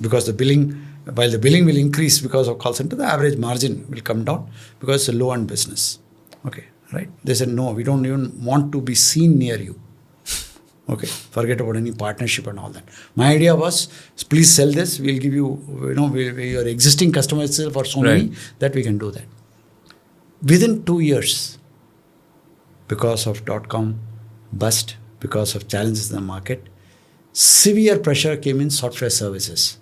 because the billing, while the billing will increase because of call center, the average margin will come down because it's a low-end business. Okay, right? They said, no, we don't even want to be seen near you. Okay, forget about any partnership and all that. My idea was, please sell this. We'll give you, your existing customer itself for so many that we can do that. Within 2 years, because of .com bust, because of challenges in the market, severe pressure came in software services,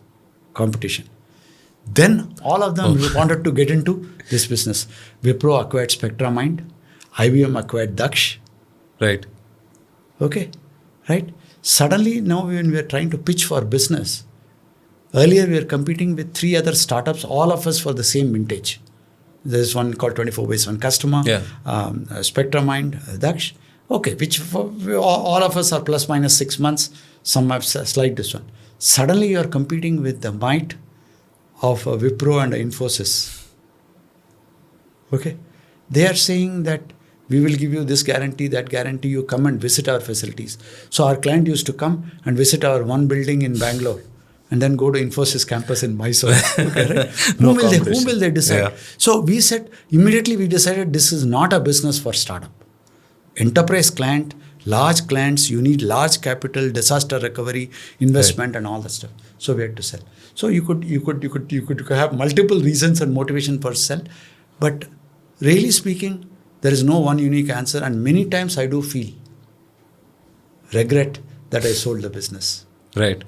competition. Then all of them wanted to get into this business. Wipro acquired SpectraMind, IBM acquired Daksh. Right. Okay. Right? Suddenly, now when we are trying to pitch for business, earlier we were competing with 3 other startups, all of us for the same vintage. There's one called 24/1 Customer, SpectraMind, Daksh. Okay, which all of us are plus minus 6 months. Some have slight this one. Suddenly you are competing with the might of Wipro and Infosys. Okay? They are saying that we will give you this guarantee, that guarantee, you come and visit our facilities. So our client used to come and visit our one building in Bangalore and then go to Infosys campus in Mysore. Okay, right? Whom will they decide? Yeah. So we said, immediately we decided this is not a business for startup. Enterprise client, large clients, you need large capital, disaster recovery, investment and all that stuff. So we had to sell. So you could have multiple reasons and motivation for sell. But really speaking, there is no one unique answer, and many times I do feel regret that I sold the business. Right.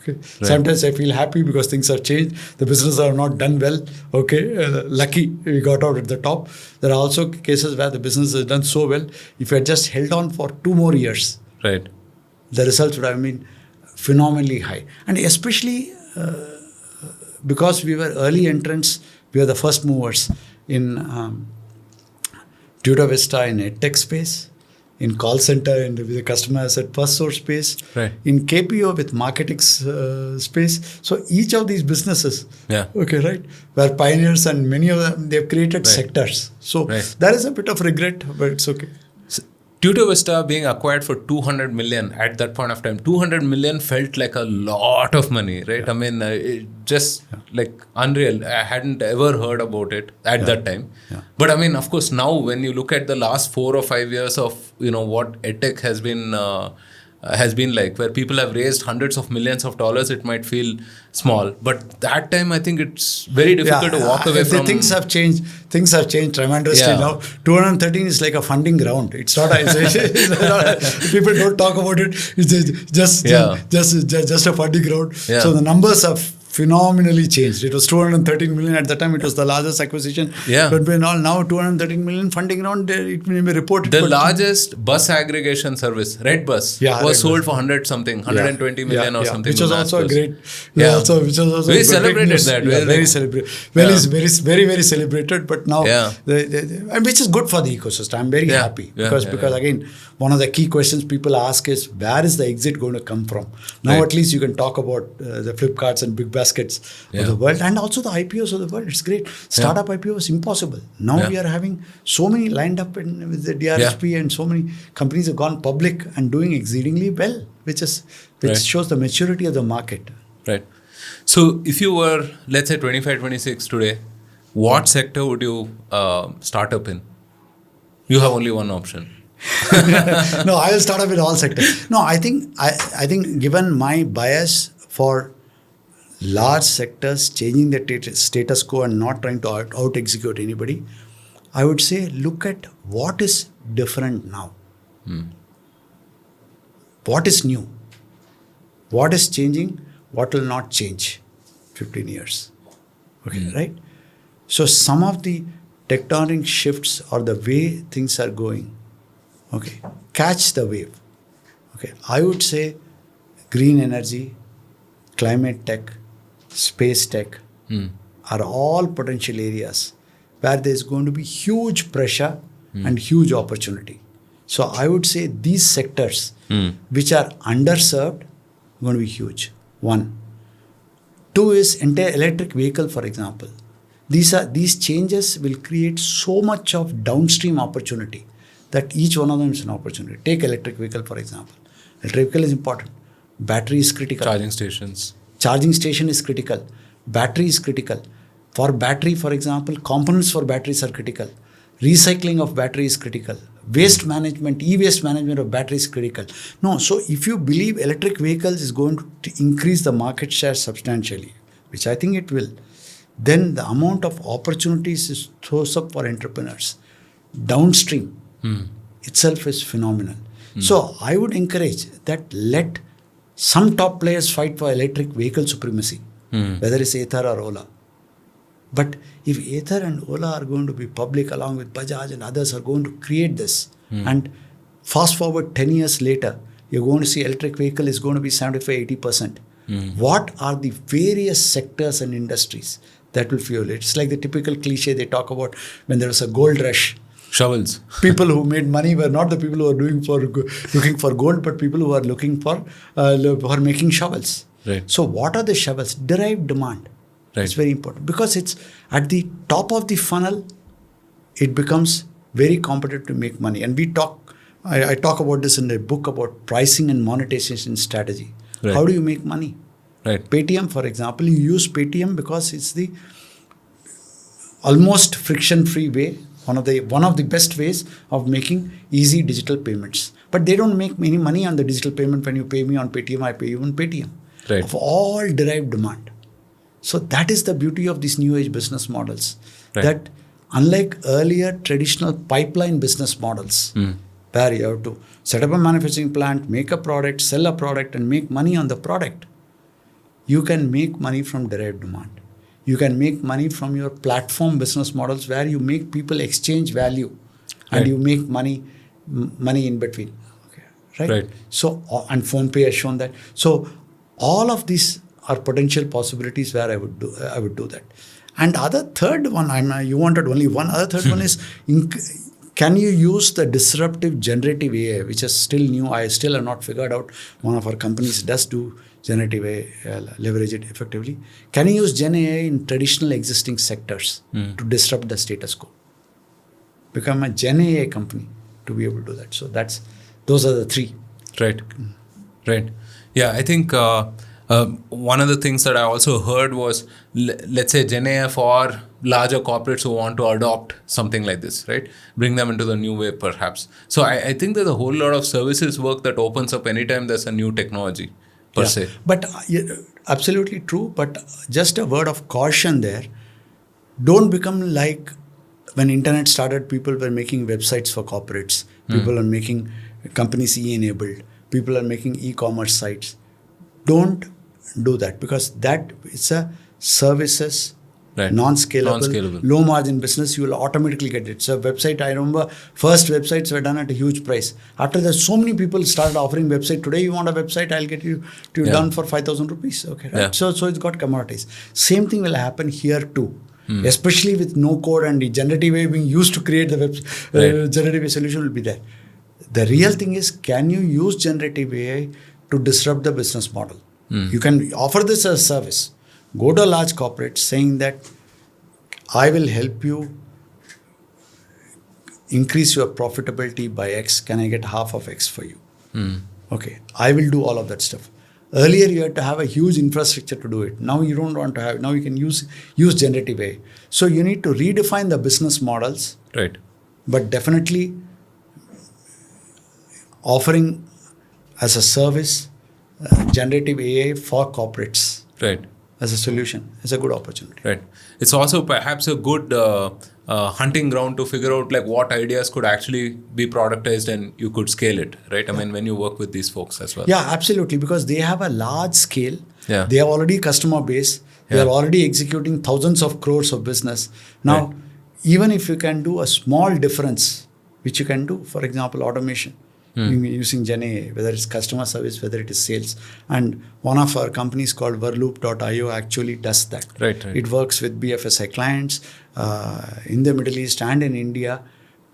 Okay. Right. Sometimes I feel happy because things have changed. The business are not done well. Okay. Lucky we got out at the top. There are also cases where the business has done so well. If I had just held on for 2 more years, right, the results would have been phenomenally high. And especially because we were early entrants, we were the first movers in Vista in EdTech space. in call center and with the customer asset first source space, Right. in KPO with marketing space. So each of these businesses, okay, right, were pioneers, and many of them, they've created sectors. So there is a bit of regret, but it's okay. Tutor Vista being acquired for 200 million at that point of time, 200 million felt like a lot of money, right? Yeah. I mean, it just like unreal. I hadn't ever heard about it at that time. Yeah. But I mean, of course, now when you look at the last 4 or 5 years of, what edtech has been like, where people have raised hundreds of millions of dollars, it might feel small. But that time, I think it's very difficult to walk away from. Things have changed. Things have changed tremendously now. 213 is like a funding ground. It's not. People don't talk about it. It's just a funding ground. Yeah. So the numbers have phenomenally changed. It was 213 million at the time. It was the largest acquisition. Yeah. But now 213 million funding round. It may be reported. The largest bus aggregation service, Red Bus, was sold for 120 million or something. Which was also a great. Which was also we celebrated that. Very celebrated. Very celebrated. But now, and which is good for the ecosystem. I'm very happy because again, one of the key questions people ask is, where is the exit going to come from? Now at least you can talk about the Flipkarts and BigBaskets of the world, and also the IPOs of the world. It's great. Startup IPO was impossible. Now we are having so many lined up with the DRHP, and so many companies have gone public and doing exceedingly well, which shows the maturity of the market. Right. So if you were, let's say 25, 26 today, what sector would you start up in? You have only one option. No, I will start up in all sectors. No, I think given my bias for large sectors changing the status quo and not trying to out execute anybody, I would say look at what is different now. What is new? What is changing? What will not change? 15 years. Okay, right? So some of the tectonic shifts or the way things are going, okay, catch the wave. Okay, I would say green energy, climate tech, space tech are all potential areas where there's going to be huge pressure and huge opportunity. So I would say these sectors which are underserved are going to be huge. 1. 2 is entire electric vehicle, for example. These changes will create so much of downstream opportunity that each one of them is an opportunity. Take electric vehicle, for example. Electric vehicle is important. Battery is critical. Charging station is critical. Battery is critical. For battery, for example, components for batteries are critical. Recycling of battery is critical. Waste management, e-waste management of battery is critical. No, so if you believe electric vehicles is going to increase the market share substantially, which I think it will, then the amount of opportunities throws up for entrepreneurs. Downstream itself is phenomenal. So I would encourage that let some top players fight for electric vehicle supremacy, whether it's Ather or Ola. But if Ather and Ola are going to be public along with Bajaj and others are going to create this, and fast forward 10 years later, you're going to see electric vehicle is going to be 75-80%. What are the various sectors and industries that will fuel it? It's like the typical cliche they talk about when there was a gold rush. Shovels. People who made money were not the people who are looking for gold, but people who are looking for making shovels. Right. So what are the shovels? Derived demand. Right. It's very important because it's at the top of the funnel. It becomes very competitive to make money. And I talk about this in the book about pricing and monetization strategy. Right. How do you make money? Right. Paytm, for example, you use Paytm because it's the almost friction-free way. One of the best ways of making easy digital payments. But they don't make any money on the digital payment. When you pay me on Paytm, I pay you on Paytm. Right. Of all derived demand. So that is the beauty of these new age business models. Right. That unlike earlier traditional pipeline business models, where you have to set up a manufacturing plant, make a product, sell a product, and make money on the product, you can make money from derived demand. You can make money from your platform business models where you make people exchange value and you make money in between. Okay. Right? So, and PhonePe has shown that. So, all of these are potential possibilities where I would do that. And other third one, you wanted only one. Other third one is can you use the disruptive generative AI, which is still new? I still have not figured out. One of our companies does do generative AI, leverage it effectively. Can you use Gen AI in traditional existing sectors to disrupt the status quo? Become a Gen AI company to be able to do that. So those are the three. Right. Right. Yeah, I think one of the things that I also heard was, let's say Gen AI for larger corporates who want to adopt something like this, right? Bring them into the new way, perhaps. So I think there's a whole lot of services work that opens up anytime there's a new technology, per se. But absolutely true. But just a word of caution there. Don't become like when internet started, people were making websites for corporates. People are making companies e-enabled. People are making e-commerce sites. Don't do that, because that it's a services, non-scalable, low margin business. You will automatically get it. So website, I remember first websites were done at a huge price. After that, so many people started offering website. Today you want a website, I'll get you done for 5,000 rupees. Okay, right? So it's got commoditized. Same thing will happen here too. Especially with no code and the generative AI being used to create the generative AI solution will be there. The real thing is, can you use generative AI to disrupt the business model? You can offer this as a service. Go to a large corporate saying that I will help you increase your profitability by X. Can I get half of X for you? Okay, I will do all of that stuff. Earlier, you had to have a huge infrastructure to do it. Now you don't want to have. Now you can use generative AI. So you need to redefine the business models. Right. But definitely offering as a service generative AI for corporates. Right. As a solution is a good opportunity. Right. It's also perhaps a good hunting ground to figure out like what ideas could actually be productized and you could scale it, right? I mean, when you work with these folks as well. Yeah, absolutely. Because they have a large scale. Yeah. They have already customer base. They are already executing thousands of crores of business. Now, even if you can do a small difference, which you can do, for example, automation, using Gen AI, whether it's customer service, whether it is sales. And one of our companies called Verloop.io actually does that. Right. It works with BFSI clients in the Middle East and in India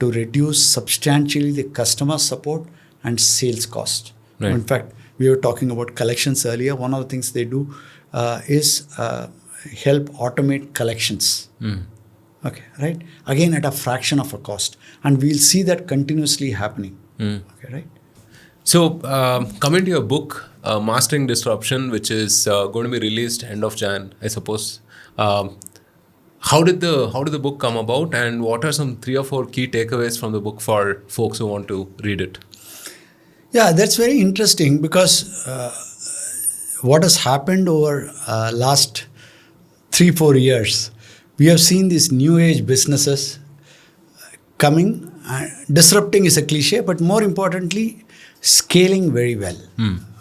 to reduce substantially the customer support and sales cost. Right. In fact, we were talking about collections earlier. One of the things they do is help automate collections. Okay, right? Again, at a fraction of a cost. And we'll see that continuously happening. Okay, right? So, coming to your book, Mastering Disruption, which is going to be released end of Jan, I suppose. How did the book come about, and what are some 3 or 4 key takeaways from the book for folks who want to read it? Yeah, that's very interesting, because what has happened over last 3-4 years, we have seen these new age businesses coming. Disrupting is a cliche, but more importantly, scaling very well.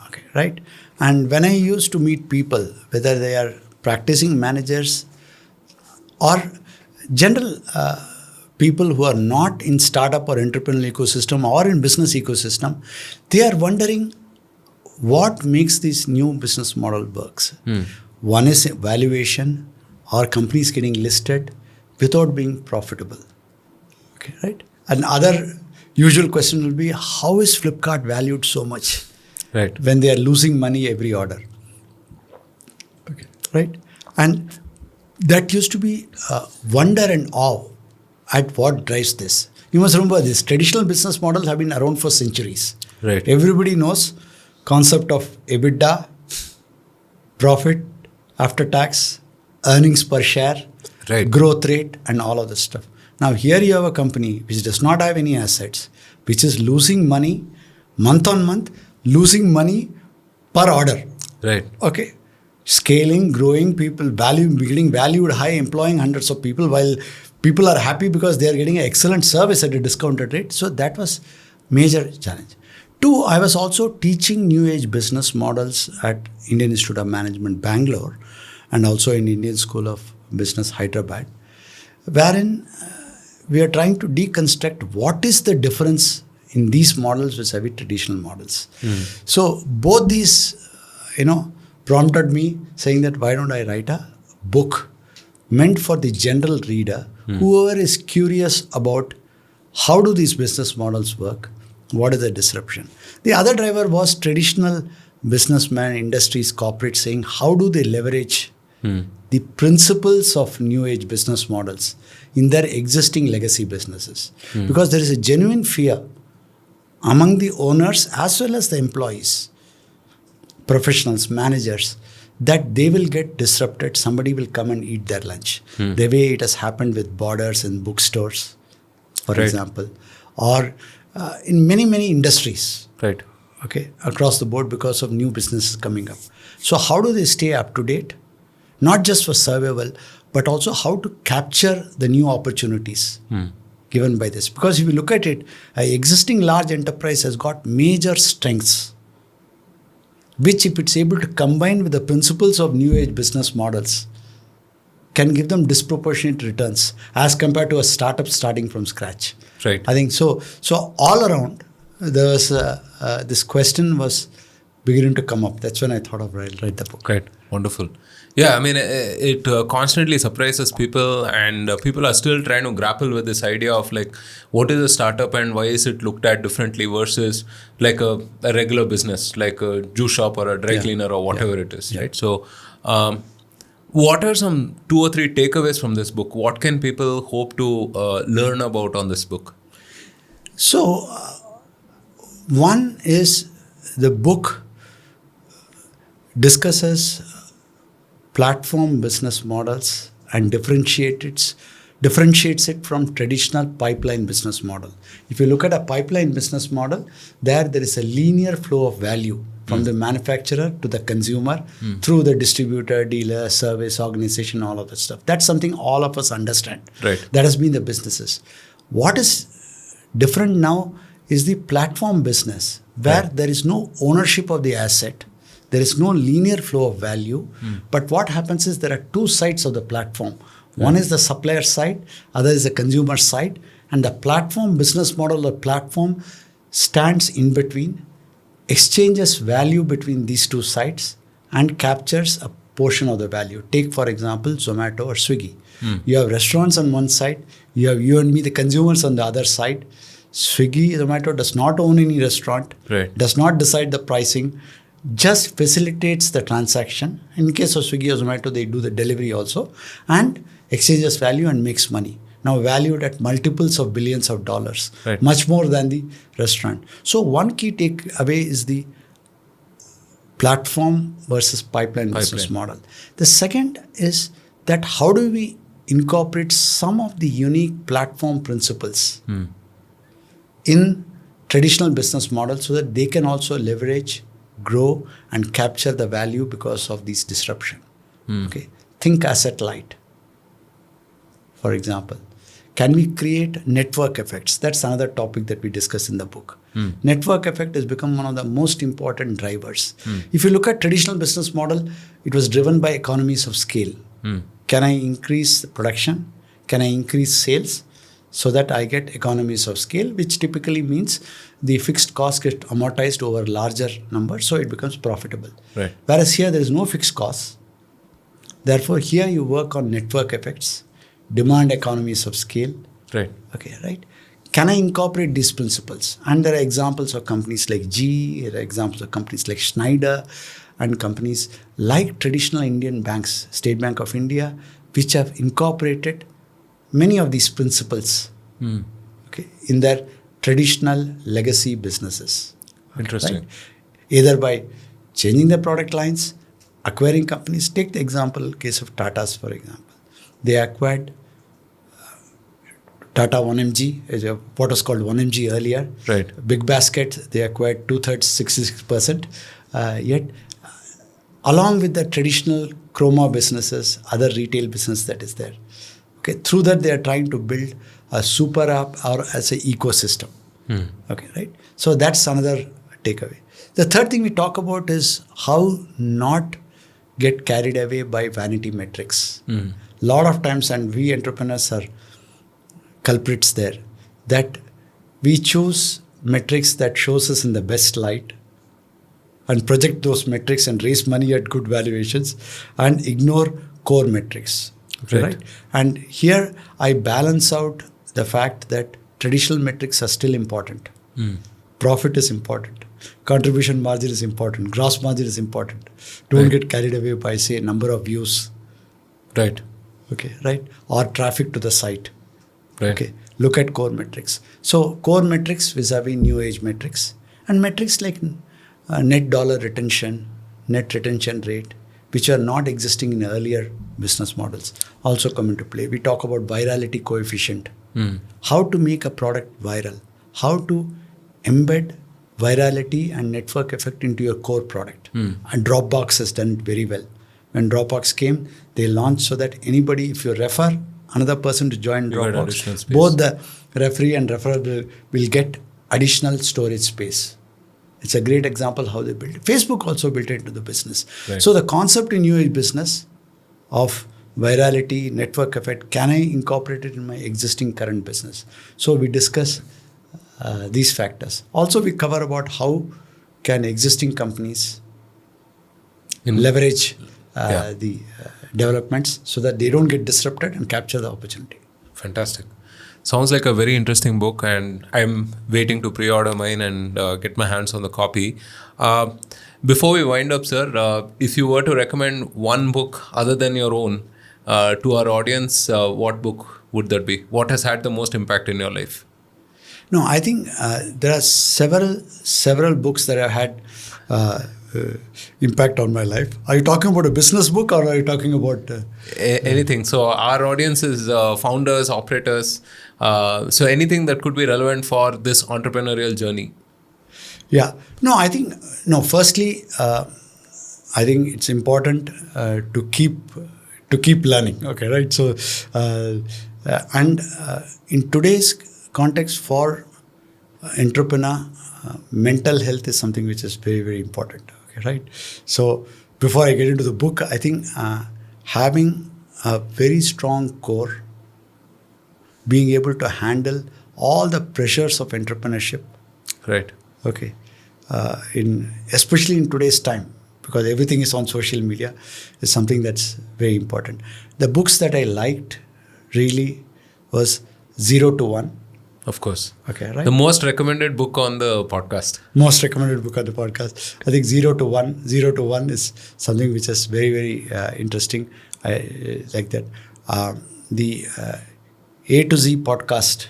Okay, right? And when I used to meet people, whether they are practicing managers or general people who are not in startup or entrepreneurial ecosystem or in business ecosystem, they are wondering what makes this new business model works. One is valuation, or companies getting listed without being profitable. Okay, right? Another usual question will be, how is Flipkart valued so much? Right. When they are losing money every order. Okay. Right? And that used to be wonder and awe at what drives this. You must remember this. Traditional business models have been around for centuries. Right. Everybody knows concept of EBITDA, profit after tax, earnings per share, growth rate, and all of this stuff. Now, here you have a company which does not have any assets, which is losing money month on month, losing money per order. Right. Okay. Scaling, growing, people getting valued high, employing hundreds of people, while people are happy because they are getting an excellent service at a discounted rate. So that was major challenge. 2, I was also teaching new age business models at Indian Institute of Management, Bangalore, and also in Indian School of Business, Hyderabad, wherein we are trying to deconstruct what is the difference in these models vis-a-vis traditional models. So both these, prompted me saying that why don't I write a book meant for the general reader, whoever is curious about how do these business models work? What is the disruption? The other driver was traditional businessmen, industries, corporates saying, how do they leverage the principles of new age business models in their existing legacy businesses? Because there is a genuine fear among the owners as well as the employees, professionals, managers, that they will get disrupted. Somebody will come and eat their lunch. The way it has happened with Borders and bookstores, for example, or in many, many industries. Right. Okay, across the board because of new businesses coming up. So how do they stay up to date? Not just for survival, but also how to capture the new opportunities given by this. Because if you look at it, an existing large enterprise has got major strengths, which if it's able to combine with the principles of new age business models, can give them disproportionate returns as compared to a startup starting from scratch. Right. I think so. So all around, there was this question was beginning to come up. That's when I thought of write the book. Right. Wonderful. Yeah, I mean, it constantly surprises people, and people are still trying to grapple with this idea of like, what is a startup and why is it looked at differently versus like a regular business, like a juice shop or a dry cleaner or whatever it is, right? So, what are some 2 or 3 takeaways from this book? What can people hope to learn about on this book? So, one is the book discusses platform business models and differentiates it from traditional pipeline business model. If you look at a pipeline business model, there is a linear flow of value from the manufacturer to the consumer through the distributor, dealer, service, organization, all of that stuff. That's something all of us understand. Right. That has been the businesses. What is different now is the platform business where there is no ownership of the asset. There is no linear flow of value. But what happens is there are 2 sides of the platform. One is the supplier side, other is the consumer side. And the platform business model or platform stands in between, exchanges value between these 2 sides and captures a portion of the value. Take, for example, Zomato or Swiggy. You have restaurants on one side, you have you and me, the consumers, on the other side. Swiggy, Zomato does not own any restaurant, does not decide the pricing, just facilitates the transaction. In case of Swiggy or Zomato, they do the delivery also and exchanges value and makes money. Now valued at multiples of billions of dollars, much more than the restaurant. So one key takeaway is the platform versus pipeline business model. The second is that how do we incorporate some of the unique platform principles in traditional business models so that they can also leverage, grow and capture the value because of these disruption. Okay, think asset light, for example. Can we create network effects? That's another topic that we discuss in the book. Network effect has become one of the most important drivers. If you look at traditional business model, it was driven by economies of scale. Can I increase production? Can I increase sales? So that I get economies of scale, which typically means the fixed cost gets amortized over larger numbers, so it becomes profitable. Whereas here there is no fixed cost. Therefore, here you work on network effects, demand economies of scale. Okay, right? Can I incorporate these principles? And there are examples of companies like GE, there are examples of companies like Schneider, and companies like traditional Indian banks, State Bank of India, which have incorporated many of these principles in their traditional legacy businesses. Interesting. Right? Either by changing their product lines, acquiring companies. Take the example case of Tata's, for example. They acquired Tata 1mg, what was called 1mg earlier. BigBasket, they acquired 2/3, 66%. Yet, along with the traditional chroma businesses, other retail business that is there. Okay, through that they are trying to build a super app or as an ecosystem. Okay, right? So that's another takeaway. The third thing we talk about is how not get carried away by vanity metrics. Lot of times, and we entrepreneurs are culprits there, that we choose metrics that shows us in the best light and project those metrics and raise money at good valuations and ignore core metrics. Right? And here I balance out the fact that traditional metrics are still important. Profit is important. Contribution margin is important. Gross margin is important. Don't get carried away by, say, number of views. Right. Okay, right? Or traffic to the site. Right. Okay, look at core metrics. So core metrics vis-a-vis new age metrics, and metrics like net dollar retention, net retention rate, which are not existing in earlier business models, also come into play. We talk about virality coefficient. How to make a product viral, how to embed virality and network effect into your core product. And Dropbox has done it very well. When Dropbox came, they launched so that anybody, if you refer another person to join Dropbox, both the referee and referrer will get additional storage space. It's a great example how they built it. Facebook also built it into the business. Right. So the concept in new age business of virality, network effect, can I incorporate it in my existing current business? So we discuss these factors. Also, we cover about how can existing companies leverage the developments so that they don't get disrupted and capture the opportunity. Fantastic. Sounds like a very interesting book, and I'm waiting to pre-order mine and get my hands on the copy. Before we wind up, sir, if you were to recommend one book other than your own to our audience, what book would that be? What has had the most impact in your life? No, I think there are several books that have had impact on my life. Are you talking about a business book, or are you talking about anything? So our audience is founders, operators. So anything that could be relevant for this entrepreneurial journey. Yeah. No, I think firstly, I think it's important to keep learning. Okay, right. So and in today's context for entrepreneur, mental health is something which is very, very important. Okay, right. So before I get into the book, I think having a very strong core, being able to handle all the pressures of entrepreneurship. Right. Okay. Especially in today's time, because everything is on social media, is something that's very important. The books that I liked really was 0 to 1. Of course. Okay, right. The most recommended book on the podcast. Most recommended book on the podcast. I think 0 to 1. 0 to 1 is something which is very, very interesting. I like that. The A to Z podcast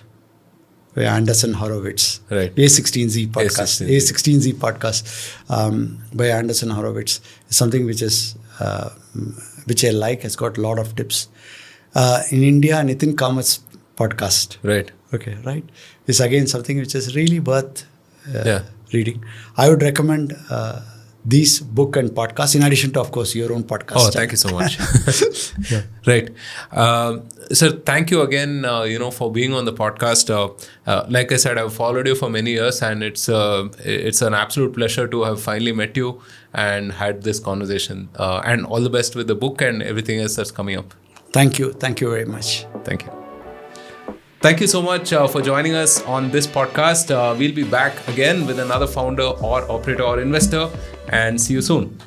by Anderson Horowitz. Right. A16Z podcast. A16Z podcast by Anderson Horowitz is something which is which I like. Has got a lot of tips. In India, Nitin Kamat's podcast. Right. Okay, right. It's again something which is really worth reading. I would recommend these book and podcasts, in addition to, of course, your own podcast. Oh, thank you so much. Right. Sir, thank you again, for being on the podcast. Like I said, I've followed you for many years, and it's an absolute pleasure to have finally met you and had this conversation. And all the best with the book and everything else that's coming up. Thank you. Thank you very much. Thank you. Thank you so much for joining us on this podcast. We'll be back again with another founder or operator or investor, and see you soon.